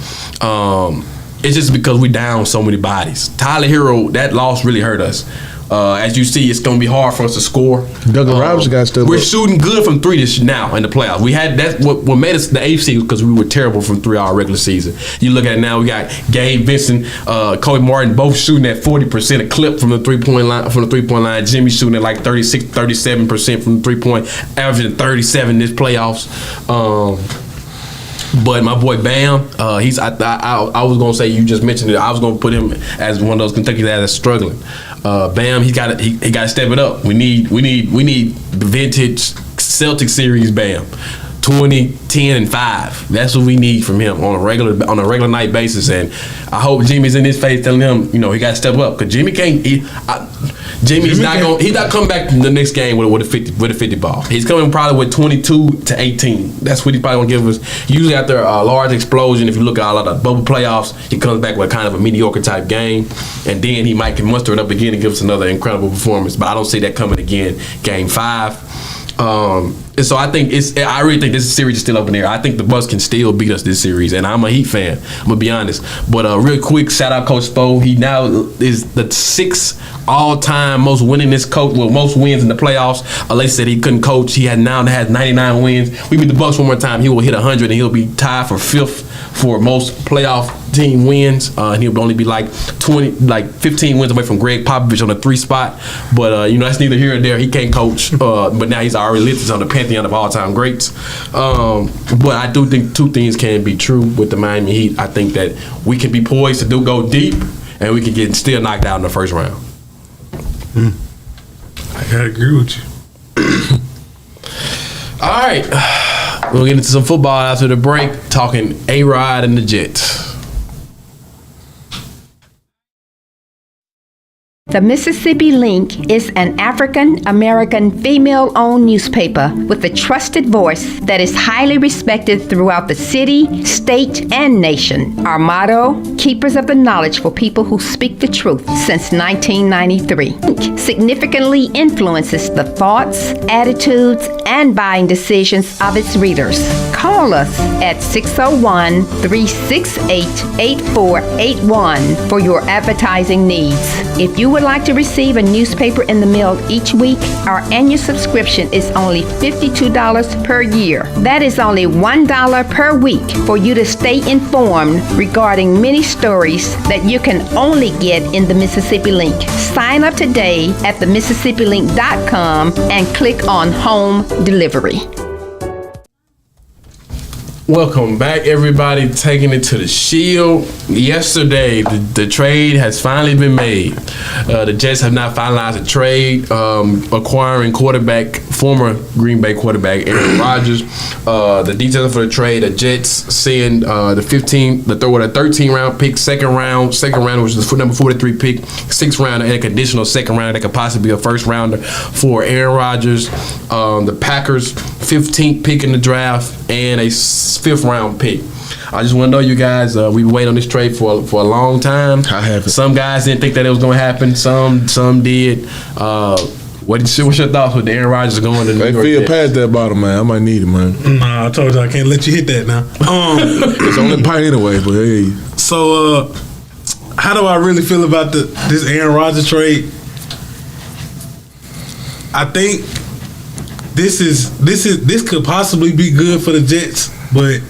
It's just because we down so many bodies. Tyler Hero, that loss really hurt us. As you see, it's going to be hard for us to score. Duncan Robinson got still. We're shooting good from 3 now in the playoffs. We had that's what made us the 8th seed because we were terrible from 3 our regular season. You look at it now, we got Gabe Vincent, Kobe Martin both shooting at 40% a clip from the 3-point line. Jimmy shooting at like 36, 37% from the 3-point, averaging 37 this playoffs. But my boy Bam, I was gonna say you just mentioned it. I was gonna put him as one of those Kentucky guys that's struggling. Bam, he got to step it up. We need the vintage Celtic series Bam. 20, 10, and 5. That's what we need from him on a regular night basis. And I hope Jimmy's in his face telling him, he got to step up because Jimmy can't. He's not coming back the next game with a 50 ball. He's coming probably with 22 to 18. That's what he's probably gonna give us. Usually after a large explosion, if you look at all of the bubble playoffs, he comes back with kind of a mediocre type game, and then he might can muster it up again and give us another incredible performance. But I don't see that coming again. Game 5. And so I really think this series is still up in the air. I think the Bucks can still beat us this series, and I'm a Heat fan. I'm gonna be honest. But real quick, shout out Coach Spo. He now is the 6th all-time most winningest coach, with most wins in the playoffs. Alay said he couldn't coach. He has 99 wins. We beat the Bucks one more time, he will hit 100, and he'll be tied for 5th for most playoff team wins. And he'll only be like 15 wins away from Greg Popovich on the 3 spot. But that's neither here or there. He can't coach. But now he's already listed on the pantheon of all-time greats. But I do think 2 things can be true with the Miami Heat. I think that we can be poised to go deep, and we can get still knocked out in the first round. I gotta agree with you. All right. We'll get into some football after the break, talking A-Rod and the Jets. The Mississippi Link is an African-American female-owned newspaper with a trusted voice that is highly respected throughout the city, state, and nation. Our motto, keepers of the knowledge for people who speak the truth, since 1993. Link significantly influences the thoughts, attitudes, and buying decisions of its readers. Call us at 601-368-8481 for your advertising needs. If you would like to receive a newspaper in the mail each week, our annual subscription is only $52 per year. That is only $1 per week for you to stay informed regarding many stories that you can only get in the Mississippi Link. Sign up today at themississippilink.com and click on Home Delivery. Welcome back, everybody. Taking it to the Shield. Yesterday, the trade has finally been made. The Jets have now finalized a trade, acquiring former Green Bay quarterback Aaron Rodgers. The details for the trade: the Jets seeing the 13 round pick, second round, which is the number 43 pick, 6th round, and a conditional second round that could possibly be a first rounder for Aaron Rodgers. The Packers 15th pick in the draft and a 5th round pick. I just want to know, you guys, we've been waiting on this trade for a long time. I haven't. Some guys didn't think that it was going to happen. Some did. What's your thoughts with Aaron Rodgers going to New York? They feel past that bottom, man. I might need it, man. Nah, I told you I can't let you hit that now. It's only pint anyway, but hey. So, how do I really feel about this Aaron Rodgers trade? I think this could possibly be good for the Jets, but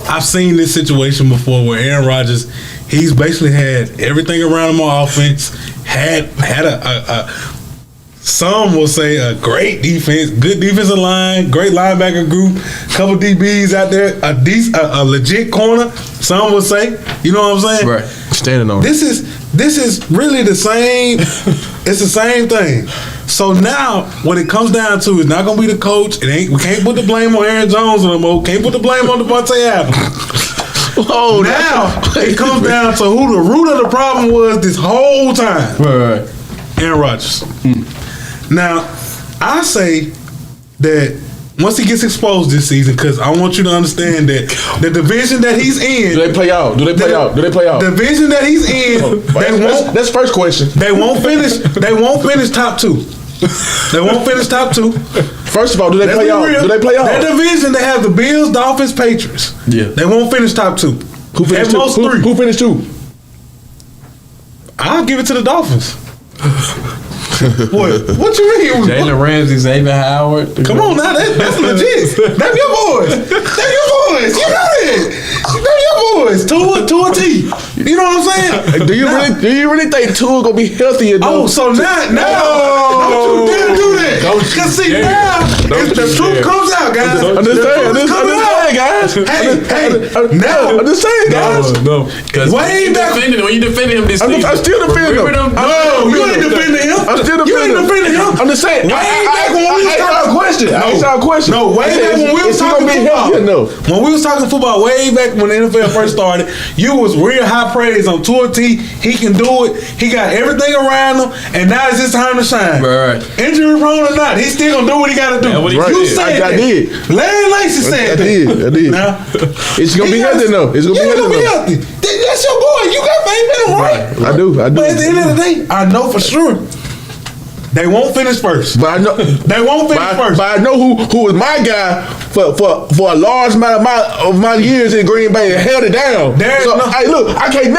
I've seen this situation before where Aaron Rodgers, he's basically had everything around him on offense, had a some will say a great defense, good defensive line, great linebacker group, couple DBs out there, a legit corner. Some will say, you know what I'm saying? Right, standing on. This is really the same. It's the same thing. So now, what it comes down to is not gonna be the coach. We can't put the blame on Aaron Jones no more. Can't put the blame on Devontae Adams. Oh, now it comes down to who the root of the problem was this whole time. Right. Aaron Rodgers. Now, I say that once he gets exposed this season, because I want you to understand that the division that he's in. Do they play out? The division that he's in. That's first question. They won't finish top two. They won't finish top two. First of all, do they play out? That division, they have the Bills, Dolphins, Patriots. Yeah. They won't finish top two. Who finished two? Who finished two? I'll give it to the Dolphins. What you mean? Jalen Ramsey, Xavier Howard. Come on now, that's legit. Them your boys. You know it. Them your boys. Tua T. You know what I'm saying? Do you really think Tua gonna be healthy enough? Oh, so now don't you dare do that. Cause see now, if the truth comes out, guys. I'm just saying, guys. Now I'm just saying, guys. No. Way back when you defended him this season. I'm still defending him. No, you ain't defending him. You ain't defending him. I'm just saying. I asked a question. No, way back when we was talking football. When we was talking football, way back when the NFL first started, you was real high praise on Tua T. He can do it. He got everything around him, and now it's his time to shine. Right. Injury prone or not, he's still gonna do what he got to do. You said that. I did. Larry Lacey said that. I did. Now, it's gonna be healthy enough. It's gonna be healthy. That's your boy. You got faith in him, right? I do. But at the end of the day, I know for sure they won't finish first. But I know they won't finish first. But I know who was my guy for a large amount of my years in Green Bay and held it down. Hey, look, I can't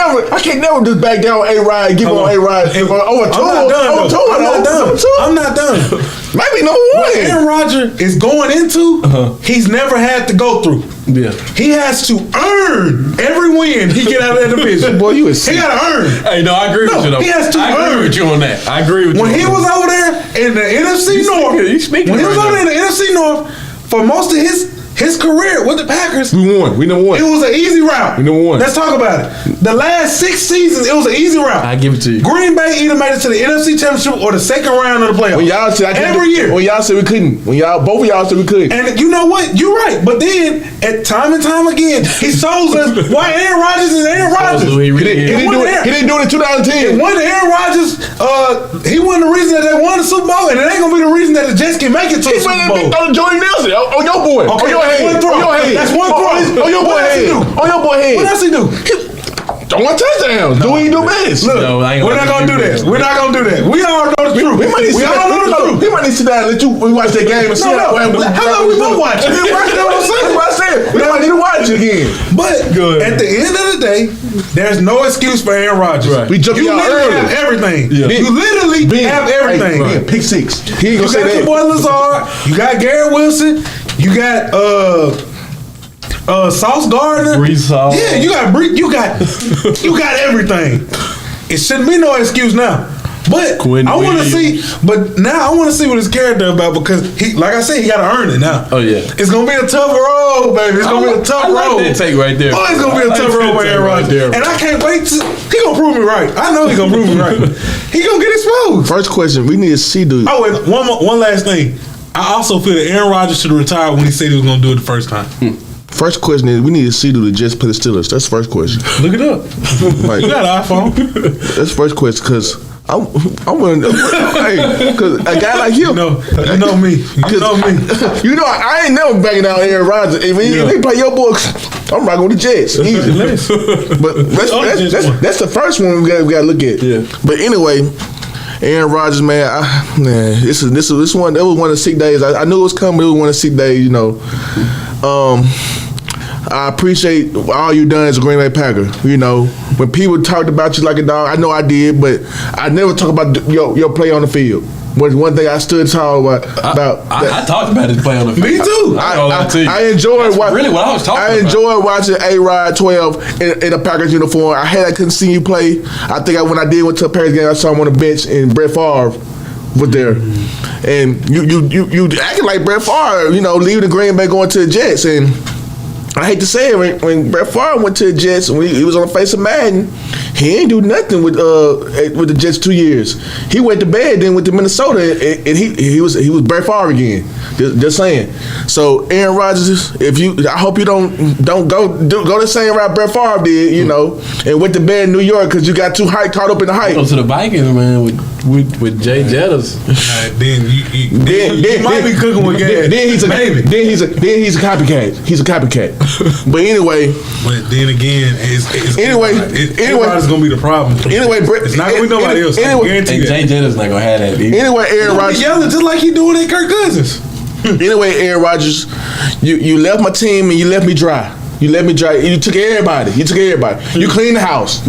never just back down A-Rod and give on A-Rod. I'm not done. Maybe no one. What Aaron Rodgers is going into, he's never had to go through. Yeah. He has to earn every win he get out of that division. Boy, you is he got to earn. Hey, no, I agree with you though. He has to I agree with you on that. I agree with you. When he was over there in the NFC North, when he was over there in the NFC North, for most of his his career with the Packers. We won. We number one. It was an easy route. We number one. Let's talk about it. The last 6 seasons, it was an easy route. I give it to you. Green Bay either made it to the NFC Championship or the second round of the playoffs. When y'all said every year. When y'all said we couldn't. Both of y'all said we couldn't. And you know what? You're right. But then, at time and time again, he shows us why Aaron Rodgers is Aaron Rodgers. He didn't do it in 2010. One of Aaron Rodgers, he wasn't the reason that they won the Super Bowl, and it ain't gonna be the reason that the Jets can make it to the Super Bowl. On Jordy Nelson, on your boy, okay, on your head, that's one throw. On your boy head, on your boy head. What else he do? Don't want touchdowns. Do what he do best. Look, we're not gonna do that. We're not gonna do that. We all know the truth. We might need to sit down and let you watch that game and see how long we both watch it. That's what I said. We might need to watch it again. But at the end of the day, there's no excuse for Aaron Rodgers. Right. We jumped you out literally early. have everything. Yeah. You literally have everything. Pick six. He ain't gonna say that. You got your boy Lazard. You got Garrett Wilson. You got Sauce Gardner. Brees Hall. Yeah, you got everything. It shouldn't be no excuse now. But Quinn I want to Williams. see. But now I want to see what his character about because he, like I said, he got to earn it now. Oh yeah, it's gonna be a tough road, baby. It's gonna be a tough road. That take right there. Oh, it's gonna be a tough road for Aaron Rodgers, and I can't wait to. He gonna prove me right. I know he gonna prove me right. He gonna get exposed. First question: we need to see dude. Oh, and one last thing. I also feel that Aaron Rodgers should retire when he said he was gonna do it the first time. First question is: we need to see do the Jets play the Steelers. That's the first question. Look it up. Like, you got an iPhone. That's the first question because I'm hey, because a guy like you know me. You know me. You know I ain't never banging out Aaron Rodgers. If they play your boy, I'm rocking with the Jets. Easy. But that's the first one we got to look at. Yeah. But anyway. Aaron Rodgers, man, this was one of the sick days. I knew it was coming. It was one of the sick days, you know. I appreciate all you done as a Green Bay Packer. You know, when people talked about you like a dog, I know I did, but I never talk about your play on the field. Was one thing I stood tall about. I talked about his play on the field. Me too. I enjoyed watching. Really, what I was talking about. I enjoyed watching A-Rod 12 in a Packers uniform. I couldn't see you play. I think when I went to a Packers game, I saw him on the bench, and Brett Favre was there. And you acting like Brett Favre, you know, leaving the Green Bay going to the Jets. And I hate to say it, when Brett Favre went to the Jets and he was on the face of Madden, he ain't do nothing with the Jets 2 years. He went to bed, then went to Minnesota, and he was Brett Favre again. Just saying. So Aaron Rodgers, I hope you don't go the same route Brett Favre did, you know, and went to bed in New York because you got too caught up in the hype. Go to the Vikings, man, with Jay Jettas. Then you might be cooking with gas. Then he's a copycat. He's a copycat. But anyway. But then again, it's gonna be the problem. Anyway, it's not gonna be nobody else. And Jay Jettas not gonna have that either. Anyway, Aaron Rodgers yelling just like he doing at Kirk Cousins. Anyway, Aaron Rodgers, you left my team and you left me dry. You let me dry. You took everybody. You clean the house.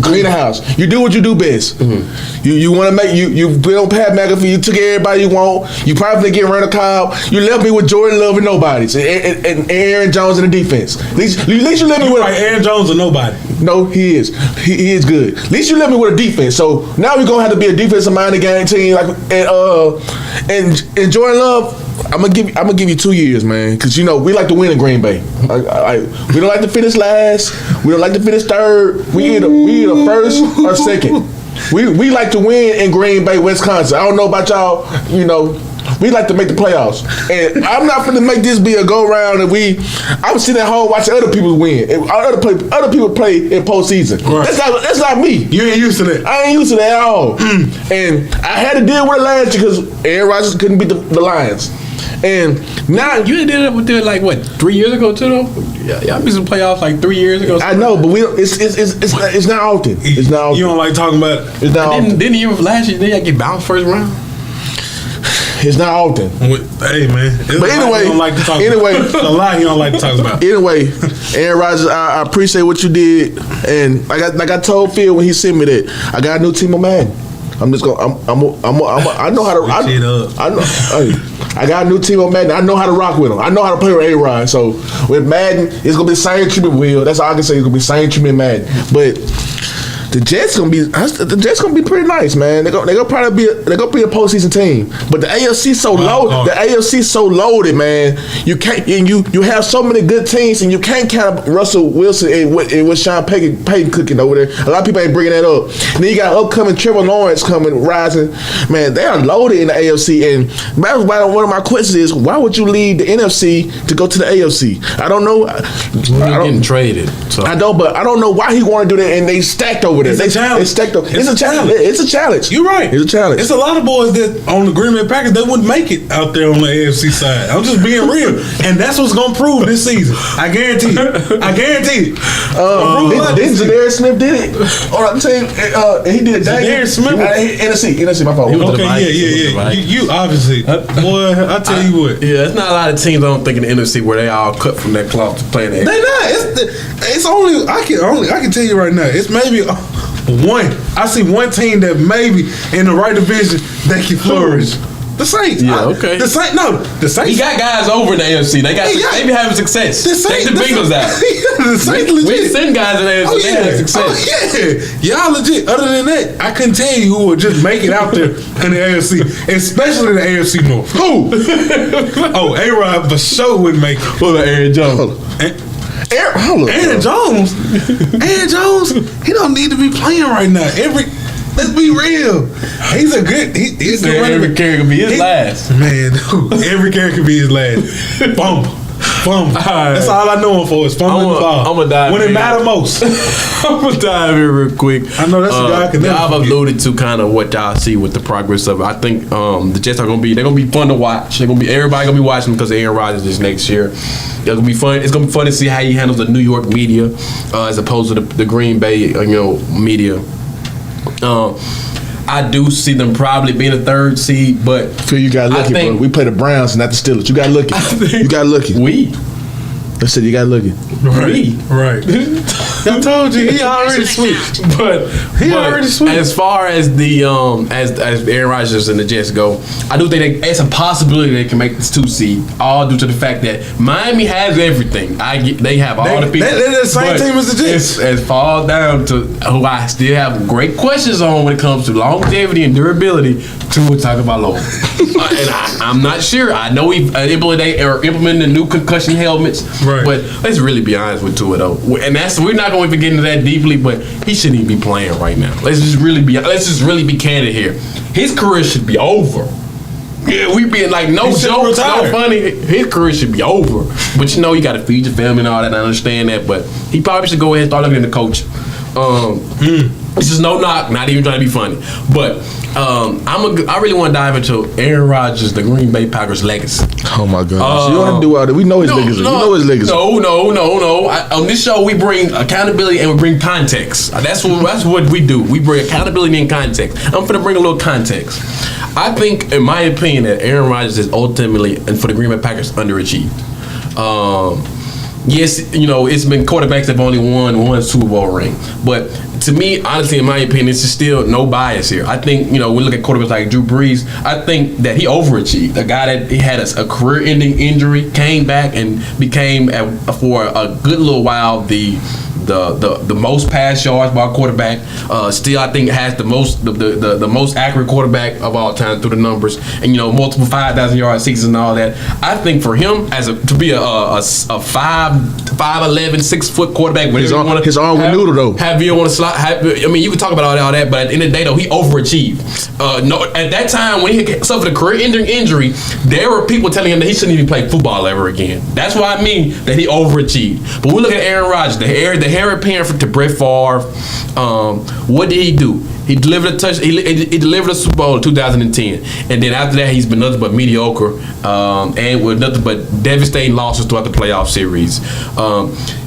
You do what you do best. Mm-hmm. You want to make you put on Pat McAfee. You took everybody you want. You probably get Randall Cobb. You left me with Jordan Love and nobodies and Aaron Jones in the defense. At least you left me with Aaron Jones or nobody. No, he is. He is good. At least you left me with a defense. So now we're gonna have to be a defensive minded game team. And Jordan Love. I'm gonna give you 2 years, man, because you know we like to win in Green Bay. We don't like to finish last. We don't like to finish third. We either first or second. We like to win in Green Bay, Wisconsin. I don't know about y'all. You know, we like to make the playoffs, and I'm not gonna make this be a go round. And I'm sitting at home watching other people win. And other people play in postseason. Right. That's not me. You ain't used to that. I ain't used to that at all. And I had to deal with it last year because Aaron Rodgers couldn't beat the Lions. And now you did it like what 3 years ago too though. Yeah, y'all missed some playoffs like 3 years ago. I know, but we don't. It's not often. It's not often. You don't like talking about it. It's not often. Didn't you last year? Did y'all get bounced first round? It's not often. Hey man. But anyway, you don't like to talk anyway, about. A lot you don't like to talk about. Anyway, Aaron Rodgers, I appreciate what you did, and like I told Phil when he sent me that, I got a new team of Madden. I'm just gonna. I know how to. I know. I got a new team on Madden. I know how to rock with them. I know how to play with A-Rod. So with Madden, it's gonna be the same treatment. Will. That's all I can say. It's gonna be the same treatment in Madden. But The Jets gonna be pretty nice, man. They gonna probably be a postseason team. But the AFC so low. The AFC so loaded, man. You can't, and you have so many good teams, and you can't count Russell Wilson and what Sean Payton cooking over there. A lot of people ain't bringing that up. And then you got upcoming Trevor Lawrence coming rising. Man, they are loaded in the AFC. And that's why one of my questions is, why would you leave the NFC to go to the AFC? I don't know. We're getting traded. So. I don't know why he want to do that, and they stacked over there. It's a challenge. It's a challenge. You're right. It's a challenge. It's a lot of boys that on the Green Bay Packers, they wouldn't make it out there on the AFC side. I'm just being real, and that's what's gonna prove this season. I guarantee it. Didn't Zadarius Smith did it? Or I'm saying he did it. Zadarius Smith. NFC. My fault. Yeah. You obviously, boy. I tell you what. Yeah, it's not a lot of teams I don't think in the NFC where they all cut from that cloth to play in the They not. It's only I can tell you right now. It's maybe one. I see one team that maybe in the right division they can flourish. The Saints. Yeah, okay. The Saints. He got guys over in the AFC. They be having success. Take the Bengals out. The Saints legit. We send guys in the AFC. They have success. Y'all legit. Other than that, I couldn't tell you who would just make it out there in the AFC, especially the AFC North. Who? A-Rod for sure would make it. What about Aaron Jones? Aaron Jones, he don't need to be playing right now. Let's be real. He's a good. He's good. Every carry can be his last. Man, every carry can be his last. Fumble. Right. That's all I know him for is fumbling the ball. I'm gonna dive when it matters most. I'm gonna dive in real quick. I know that's a guy I can never I've alluded to kind of what y'all see with the progress of it. I think the Jets they're gonna be fun to watch. Everybody gonna be watching because of Aaron Rodgers this next year. It's gonna be fun. It's gonna be fun to see how he handles the New York media as opposed to the Green Bay media. I do see them probably being a third seed, but Phil, you got lucky, bro. We play the Browns and not the Steelers. You got lucky. I said you got lucky. Right. I told you he already switched. But as far as the as Aaron Rodgers and the Jets go, I do think it's a possibility they can make this 2 seed, all due to the fact that Miami has everything. They have all the people. They're the same team as the Jets. It falls down to who I still have great questions on when it comes to longevity and durability. Tua Tagovailoa. And I'm not sure. I know we implementing the new concussion helmets, right. But let's really be honest with Tua though, and we're not going to get into that deeply. But he shouldn't even be playing right now. Let's just really be candid here. His career should be over. Yeah, we being like no jokes, no funny. His career should be over. But you got to feed your family and all that. I understand that, but he probably should go ahead and start looking into coaching. This is no knock, not even trying to be funny, but I really want to dive into Aaron Rodgers, the Green Bay Packers legacy. Oh my God! You don't have to do all that. We know his legacy. No, you know his legacy. No. On this show, we bring accountability and we bring context. That's what we do. We bring accountability and context. I'm finna bring a little context. I think, in my opinion, that Aaron Rodgers is ultimately, and for the Green Bay Packers, underachieved. Yes, it's been quarterbacks that have only won one Super Bowl ring. But to me, honestly, in my opinion, it's still no bias here. I think, we look at quarterbacks like Drew Brees. I think that he overachieved. A guy that he had a career-ending injury, came back and became, for a good little while, the most pass yards by a quarterback. Still, I think has the most accurate quarterback of all time through the numbers, and multiple 5,000 yard seasons and all that. I think for him to be a 5'11", 6 foot quarterback, his arm with noodle though. Have you want to slide? You can talk about all that, but at the end of the day though, he overachieved. At that time when he suffered a career-ending injury, there were people telling him that he shouldn't even play football ever again. That's why I mean that he overachieved. But we look at Aaron Rodgers, the heir apparent to Brett Favre. What did he do? He delivered a touch. He delivered a Super Bowl in 2010, and then after that, he's been nothing but mediocre, and with nothing but devastating losses throughout the playoff series.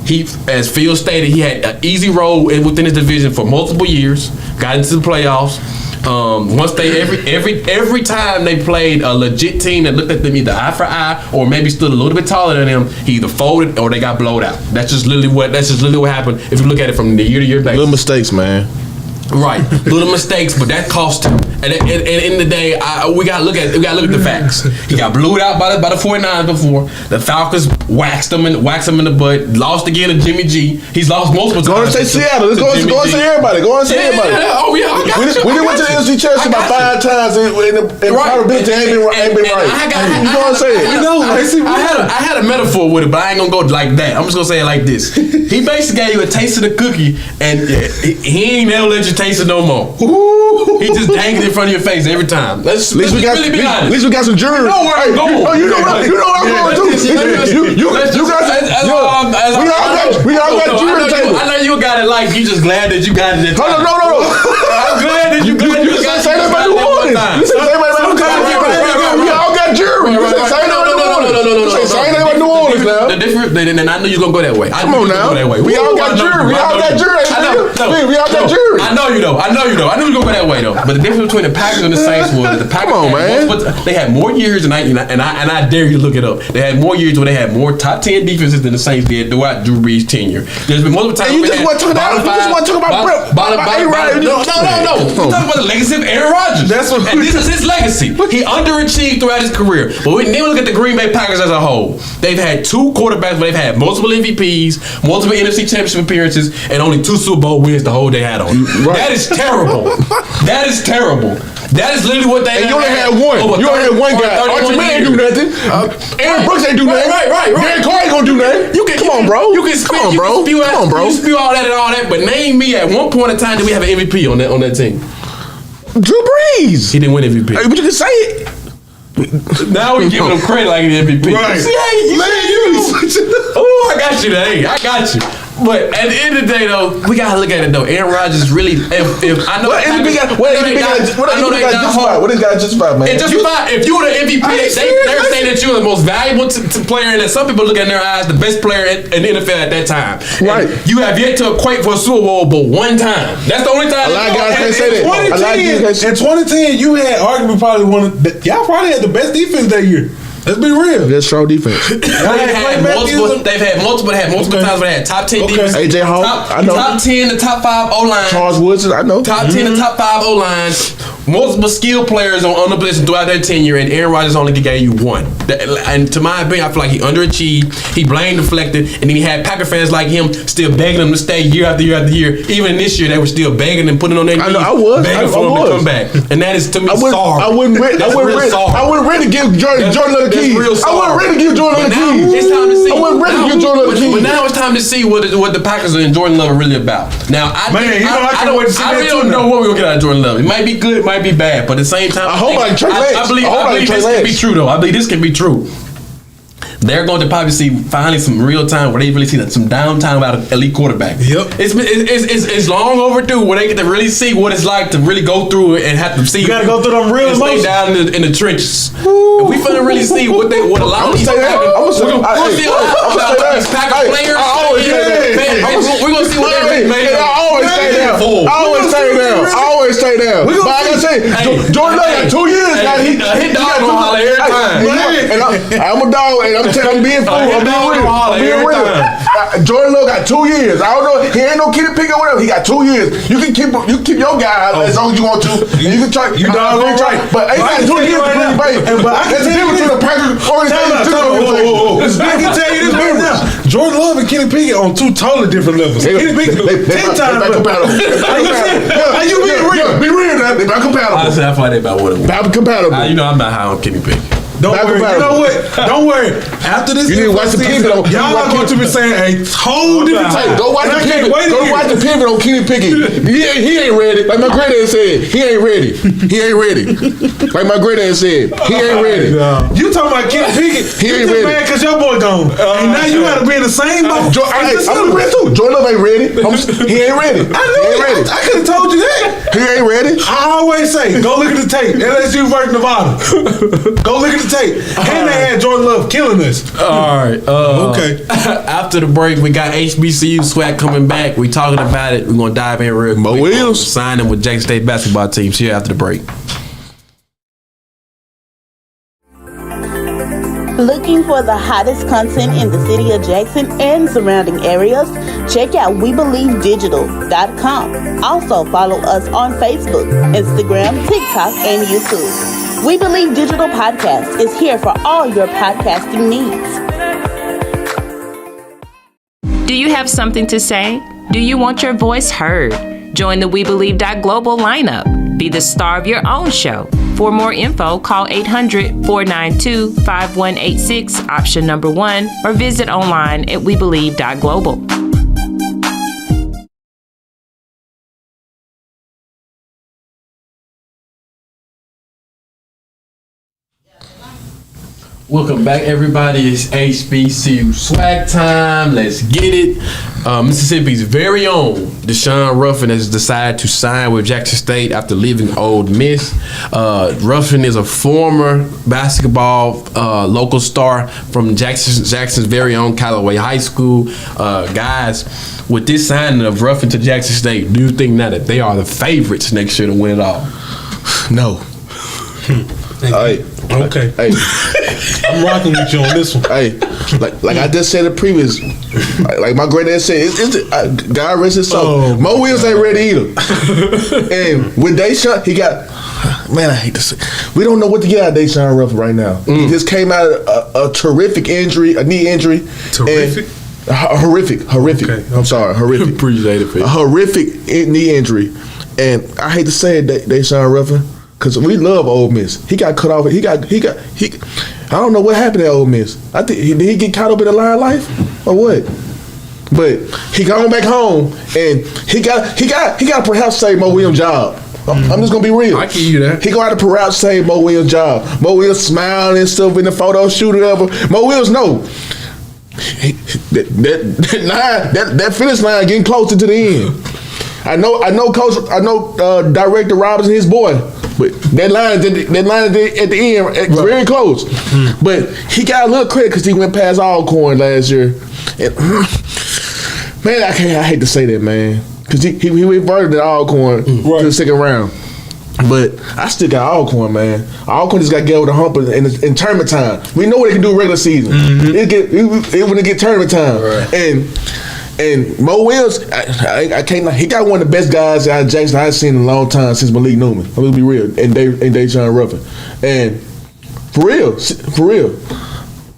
He, as Phil stated, he had an easy role within his division for multiple years. Got into the playoffs. Once they every time they played a legit team that looked at them either eye for eye or maybe stood a little bit taller than him, he either folded or they got blowed out. That's just literally what happened if you look at it from the year to year basis. Little mistakes, man. Right, little mistakes, but that cost him. And in the end of the day, we gotta look at the facts. He got blew out by the 49ers before. The Falcons waxed him in the butt. Lost again to Jimmy G. He's lost multiple times. Go and say Seattle. Let's go and say everybody. Go and say everybody. Oh yeah, I got you. We done went to the NFC Championship about 5 times, and probability ain't been right. You know what I'm saying? I had a metaphor with it, but I ain't gonna go like that. I'm just gonna say it like this. He basically gave you a taste of the cookie, and he ain't never let you taste it no more. He just dangles in front of your face every time. At least we got some jury. You know where I'm going. Oh, you know what I'm going to. We all got jury table. I know you got it like you just glad that you got it. No. I'm glad that you got it. You said say that about New Orleans. You said say that about New Orleans. We all got jury. You said say that about New Orleans. You said say that about New Orleans now. The different, and I knew you were gonna go that way. Come on now. We all got jury. We all got jury. We all got jury. I know you though. I knew you were gonna go that way though. But the difference between the Packers and the Saints was that the Packers they had more years, and I dare you to look it up. They had more years where they had more top 10 defenses than the Saints did throughout Drew Brees' tenure. There's been multiple times. You just want to talk about Brett. No. We're talking about the legacy of Aaron Rodgers. And this is his legacy. He underachieved throughout his career. But then we look at the Green Bay Packers as a whole. They've had 2 quarterbacks where they've had multiple MVPs, multiple NFC Championship appearances, and only 2 Super Bowl wins the whole they had on. Right. That is terrible. That is terrible. That is literally what they had. And you only had one. You only had one guy. Archie Mann ain't do nothing. Aaron Brooks ain't do nothing. Right. Darren Carr ain't gonna do nothing. Come on, bro. You can spew all that and all that, but name me at one point in time did we have an MVP on that team? Drew Brees. He didn't win MVP. But you can say it. Now we giving him credit like an MVP. Right. See, I got you today. I got you. But at the end of the day, though, we gotta look at it though. Aaron Rodgers really. If I know, what is got justified, man? It's justified. If you were the MVP, they're saying that you're the most valuable player, and that some people look at in their eyes the best player in the NFL at that time. Right. And you have yet to equate for a Super Bowl, but one time. That's the only time. A lot of guys can't say that. In 2010, you had arguably probably y'all probably had the best defense that year. Let's be real. That's strong defense. They've had multiple times where they had top 10 defense. AJ Hall, top 10 to top 5 O-lines. Charles Woods, I know. Top 10 to top 5 O-lines. Multiple skill players on the position throughout their tenure, and Aaron Rodgers only gave you one. And to my opinion, I feel like he underachieved. He blame deflected, and then he had Packer fans like him still begging him to stay year after year after year. Even this year, they were still begging and putting on their knees. Begging for him to come back, and that is to me sorry. I wouldn't ready to give Jordan Love the keys. I wasn't ready to give Jordan Love the keys. It's time to see. I wasn't ready to give Jordan Love the keys. But now it's time to see what the Packers and Jordan Love are really about. Now, I really don't know what we're gonna get out of Jordan Love. It might be good, it might be bad, but at the same time, I believe this can be true though. I believe this can be true. They're going to probably see finally some real time where they really see some downtime about an elite quarterback. Yep. It's long overdue where they get to really see what it's like to really go through it and have to see. You gotta go through them real emotions. Stay down in the trenches. And we finna really see what a lot of these Packers players. We're gonna see what they made. I always stay down. But like I say, Jordan Love got 2 years. Hit dog gonna holler every time. I'm a dog, and I'm being fool. I'm being real. Jordan Love got 2 years. I don't know. He ain't no Kenny Pickett or whatever. He got 2 years. You can keep your guy as long as you want to. You can try. You dog try. But he got 2 years to Green Bay. But that's the difference between the Packers organization. I can tell you this right now. Jordan Love and Kenny Pickett on 2 totally different levels. Kenny Pickett 10 times better. Are you being real? Be real now. They're not compatible. Honestly, I feel like they're about what it was. Not compatible. You know I'm not high on Kenny Pickett. Don't worry. You know what? Don't worry. After this, you need to watch the pivot. Y'all are going to be saying a whole different type. Go watch the pivot. Go watch the pivot on Kenny Pickett. He ain't ready. Like my granddad said, he ain't ready. Like my granddad said, he ain't ready. You talking about Kenny Pickett? He ain't ready. Mad because your boy gone. And now you got to be in the same boat. I'm ready too. Jordan Love ain't ready. He ain't ready. I knew it. I could have told you that. He ain't ready. I always say, go look at the tape. LSU versus Nevada. Go look at the tape. And they had Jordan Love killing us. All right. Okay. After the break, we got HBCU swag coming back. We talking about it. We're gonna dive in real quick. Mo Williams signing with Jackson State basketball teams here after the break. Looking Looking for the hottest content in the city of Jackson and surrounding areas? Check out WeBelieveDigital.com. Also follow us on Facebook, Instagram, TikTok, and YouTube. We Believe Digital Podcast is here for all your podcasting needs. Do you have something to say? Do you want your voice heard? Join the We Believe Global lineup. Be the star of your own show. For more info, call 800-492-5186, option number 1, or visit online at webelieve.global. Welcome back, everybody. It's HBCU swag time. Let's get it. Mississippi's very own Deshaun Ruffin has decided to sign with Jackson State after leaving Ole Miss. Ruffin is a former basketball local star from Jackson's very own Callaway High School. Guys, with this signing of Ruffin to Jackson State, do you think now that they are the favorites next year to win it all? No. Okay. Hey, I'm rocking with you on this one. hey, like I just said in the previous, like my granddad said, God rest his soul. Mo Williams ain't ready either. And with Deshaun, he got. Man, I hate to say, we don't know what to get out of Deshaun Ruffin right now. He just came out of a terrific injury, a knee injury. Terrific. Horrific. Okay. I'm sorry, horrific. Appreciate it, A horrific knee injury, and I hate to say it, Deshaun Ruffin. Cause we love Ole Miss. He got cut off. He got. I don't know what happened at Ole Miss. I think did he get caught up in the line of life or what? But he gone back home and he got to perhaps save Mo Williams' job. I'm just gonna be real. I give you that. He gonna have to perhaps save Mo Williams' job. Mo Williams smiling and stuff in the photo shoot or whatever. Mo Williams know. That finish line getting closer to the end. I know, Director Robinson, his boy, but that line at the end, very close. But he got a little credit because he went past Alcorn last year. And, man, I hate to say that, man, because he reverted to Alcorn to the second round. But I still got Alcorn, man. Alcorn just got to get over the hump in tournament time. We know what they can do regular season. It when it get tournament time, And Mo Williams, I can't. He got one of the best guys out of Jackson I've seen in a long time since Malik Newman. I'm gonna be real, and Deshaun Ruffin. And for real.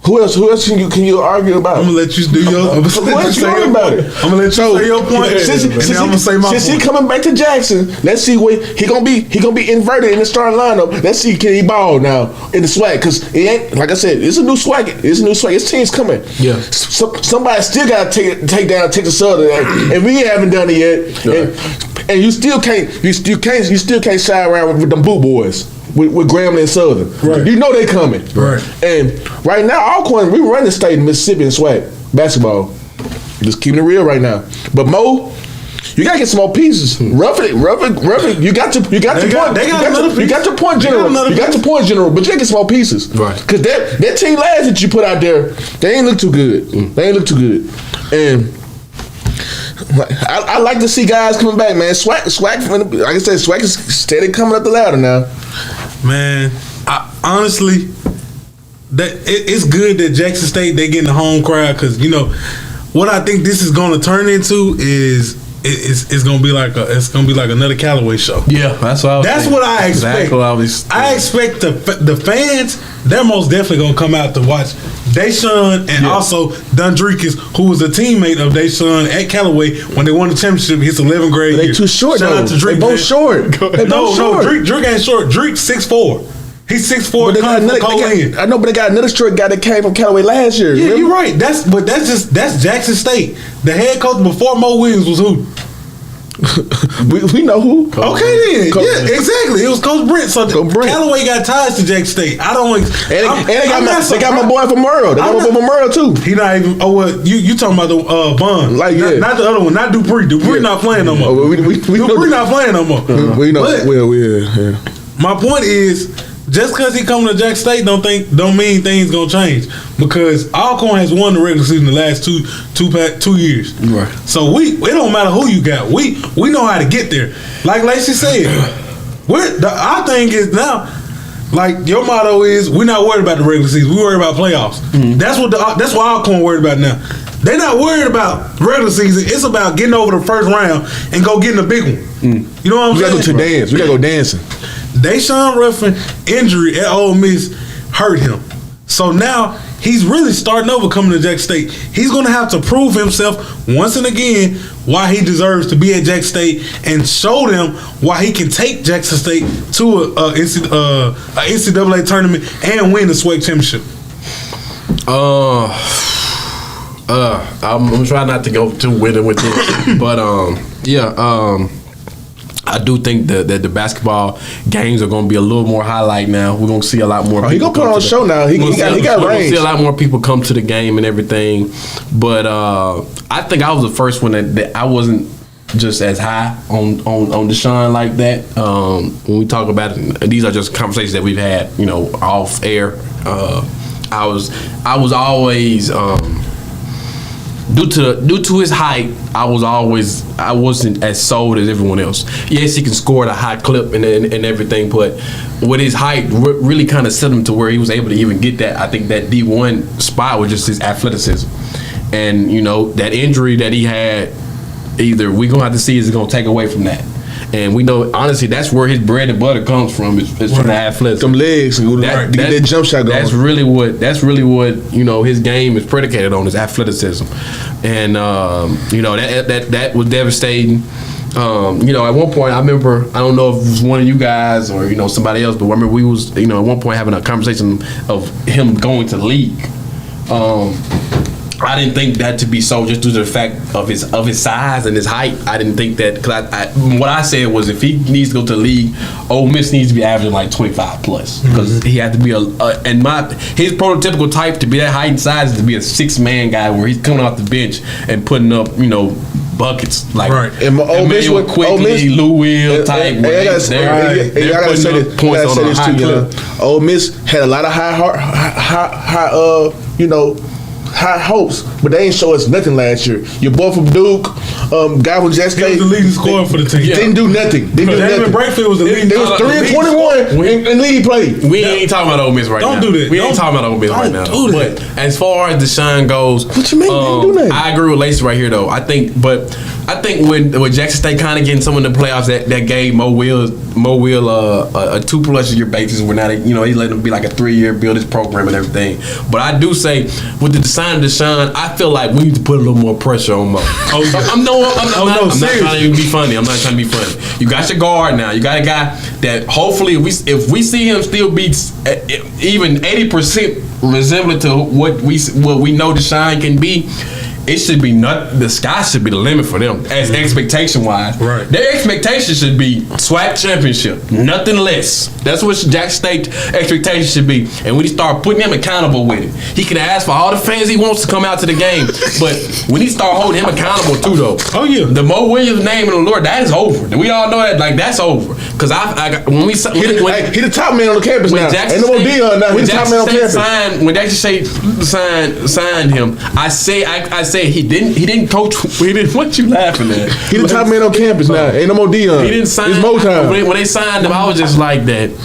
Who else can you argue about? I'm gonna let you do your. I'm gonna let you say about it. I'm gonna let you say your point. Since I'm gonna say my point. Since he coming back to Jackson, let's see where he gonna be. He gonna be inverted in the starting lineup. Let's see can he ball now in the swag because it ain't like I said. It's a new swag. His team's coming. Yeah. Somebody still gotta take down Texas Southern, and we haven't done it yet. Yeah. And you still can't shy around with them boot boys. With Grambling and Southern. Right. You know they coming. Right. And right now, Alcorn, we run the state in Mississippi in swag basketball. Just keeping it real right now. But Mo, you gotta get some more pieces. Ruffin, you got your point general, but you gotta get some more pieces. Right. Because that team last that you put out there, they ain't look too good. And I like to see guys coming back, man. Swag, like I said, Swag is steady coming up the ladder now. Man, honestly, it's good that Jackson State they getting the home crowd because you know what I think this is going to turn into is it's going to be like another Callaway show. Yeah, that's what I expect. Exactly what I expect the fans. They're most definitely going to come out to watch Deshaun and also Dundreakis, who was a teammate of Deshaun at Callaway when they won the championship his 11th grade year. They too short Shout though. out to Drake. They both short. No, Drake ain't short. Drake's 6'4". He's 6'4". I know, but they got another short guy that came from Callaway last year. Yeah, you're right. That's Jackson State. The head coach before Mo Williams was who? we know who. Okay then. Yeah, exactly. It was Coach Brent. So Callaway got ties to Jackson State. I don't. They got my boy from Merle. They got my boy from Merle too. He not even. Oh well, you talking about the Bond? Like not the other one. Not Dupree. Dupree not playing no more. Dupree not playing no more. We know. Yeah. My point is, just because he coming to Jackson State don't mean things gonna change because Alcorn has won the regular season the last two years. Right. So it don't matter who you got. We know how to get there. Like Lacey said, our thing is now Like your motto is, we're not worried about the regular season. We worried about playoffs. That's what Alcorn worried about now. They're not worried about regular season. It's about getting over the first round and go getting a big one. You know what I'm saying? We gotta go to dance. We gotta go dancing. Deshaun Ruffin injury at Ole Miss hurt him. So now he's really starting over coming to Jackson State. He's going to have to prove himself once and again why he deserves to be at Jackson State and show them why he can take Jackson State to a NCAA tournament and win the SWAC championship. I'm trying not to go too winning with this, but I do think that the basketball games are going to be a little more highlight now. We're going to see a lot more. He going to put on a show now. He got range. We're going to see a lot more people come to the game and everything. But I think I was the first one that I wasn't just as high on Deshaun like that. When we talk about it, these are just conversations that we've had, off air. I was always due to his height, I wasn't as sold as everyone else. Yes, he can score at a high clip and everything, but with his height, really kind of set him to where he was able to even get that. I think that D1 spot was just his athleticism, and that injury that he had. Either we're gonna have to see is gonna take away from that. And we know, honestly, that's where his bread and butter comes from. Is from the athleticism. Some legs, that jump shot going. That's really what his game is predicated on, is athleticism. And that was devastating. At one point, I remember, I don't know if it was one of you guys or somebody else, but I remember we was at one point having a conversation of him going to the league. I didn't think that to be so, just due to the fact of his size and his height. I didn't think that, because what I said was, if he needs to go to the league, Ole Miss needs to be averaging like 25 plus, because he had to be his prototypical type to be that height and size is to be a 6-man guy where he's coming off the bench and putting up buckets like and Ole Miss with Quickly, Lou Will type. I gotta say this points on a high clip. Ole Miss had a lot of high hopes, but they ain't show us nothing last year. Your boy from Duke, guy from Jackson State, he was the leading scorer for the team. Didn't do nothing. David Brakefield was the leading. They was 3-21 in league play. We ain't talking about Ole Miss right now. Don't do that. We ain't talking about Ole Miss right now. But as far as Deshaun goes, what you mean? Do nothing. I agree with Lacey right here, though. I think when Jackson State kind of getting some of the playoffs that gave Mo Will a 2+ year basis, where now he let him be like a 3-year build his program and everything. But I do say with the sign of Deshaun, I feel like we need to put a little more pressure on Mo. I'm not trying to be funny. I'm not trying to be funny. You got your guard now. You got a guy that hopefully if we see him still be even 80% resemblant to what we know Deshaun can be, it should be the sky should be the limit for them as expectation wise. Right. Their expectation should be SWAC championship, nothing less. That's what Jackson State expectation should be. And when he start putting him accountable with it, he can ask for all the fans he wants to come out to the game. But when he start holding him accountable too, though, the Mo Williams name in the Lord, that is over. We all know that, like, that's over. Because he the top man on the campus now. Ain't no more Deon now. He the top man on campus. When Jackson State signed him, I say he didn't coach. What you laughing at? He the top man on campus now. Ain't no more Deon. He didn't sign. It's Mo time. When they signed him, I was just like that.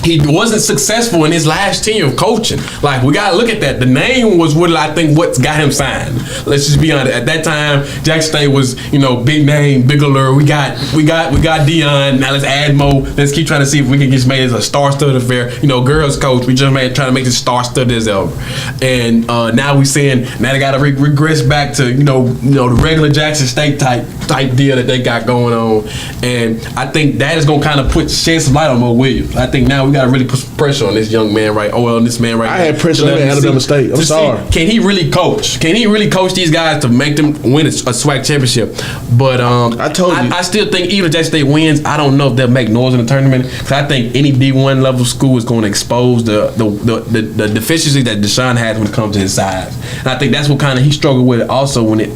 He wasn't successful in his last tenure of coaching. Like, we gotta look at that. The name was what got him signed. Let's just be honest. At that time, Jackson State was, big name, big allure. We got Deon. Now let's add Mo. Let's keep trying to see if we can get made as a star-studded affair. Girls coach. We just trying to make this star-studded as ever. And now we saying now they gotta regress back to the regular Jackson State type deal that they got going on. And I think that is gonna kind of shed some light on Mo Williams. I think now we got to really put some pressure on this young man, right? This man right now. I had pressure on Alabama State. I'm sorry. Can he really coach? Can he really coach these guys to make them win a SWAC championship? But I still think even if Jackson State wins, I don't know if they'll make noise in the tournament, because I think any D1 level school is going to expose the deficiencies that Deshaun has when it comes to his size. And I think that's what kind of he struggled with it also when he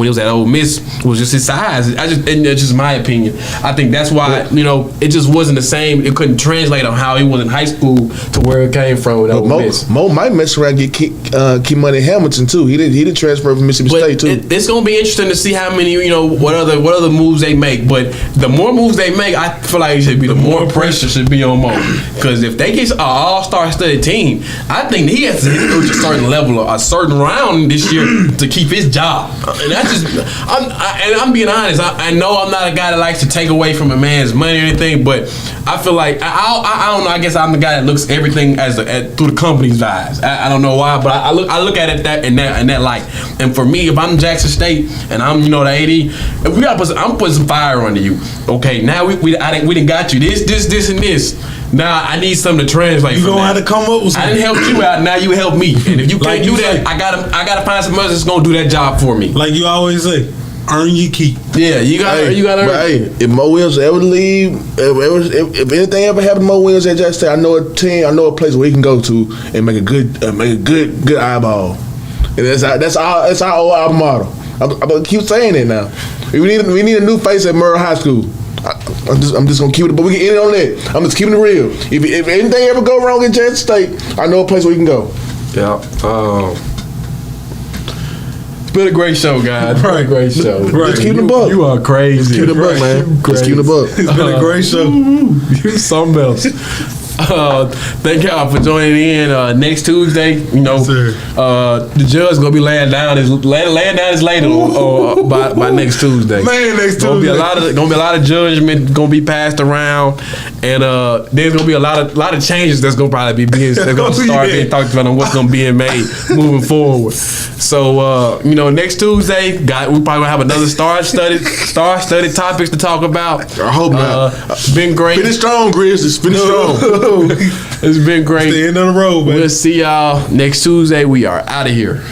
was at Ole Miss, was just his size. It's just my opinion. I think that's why it just wasn't the same. It couldn't translate played on how he was in high school to where it came from with Ole Miss. Mo might mess around and get Key Money Hamilton too. He did transfer from Mississippi State too. It's gonna be interesting to see how many what other moves they make. But the more moves they make, I feel like it should be the more pressure should be on Mo. Because if they get an all-star studded team, I think he has to hit a certain level, a certain round this year to keep his job. And that's just, I'm being honest. I know I'm not a guy that likes to take away from a man's money or anything, but I feel like I don't know. I guess I'm the guy that looks everything through the company's eyes. I don't know why, but I look at it in that light. And for me, if I'm Jackson State and I'm the AD, if I'm putting some fire under you. Okay, now we done got you this and this. Now I need something to translate. You don't have to come up with something. I didn't help you out. Now you help me. And if you can't do that, I gotta find somebody else that's gonna do that job for me. Like you always say, earn your keep. Yeah, you gotta earn. But hey, if Mo Williams ever leave, if anything ever happened to Mo Williams at Jackson State, I know a team, I know a place where he can go to and make a good eyeball. And that's our old alma mater. I'm gonna keep saying it now. We need a new face at Murrah High School. I'm just gonna keep it, but we can end it on that. I'm just keeping it real. If anything ever go wrong in Jackson State, I know a place where we can go. Yeah. It's been a great show, guys. Right. Great show. Right. Let's keep the buck. You are crazy. Let's keep the buck, man. Let's keep the buck. It's been a great show. You something else. Thank y'all for joining in. Next Tuesday, the judge gonna be laying down his ladle by next Tuesday. Man, next Tuesday gonna be a lot of judgment gonna be passed around, and there's gonna be a lot of changes that's gonna probably be being talked about on what's gonna be made moving forward. So next Tuesday, we probably gonna have another star study topics to talk about. I hope not. Been great. Finish strong, Grizz. Finish strong. It's been great. It's the end of the road, man. We'll see y'all next Tuesday. We are out of here.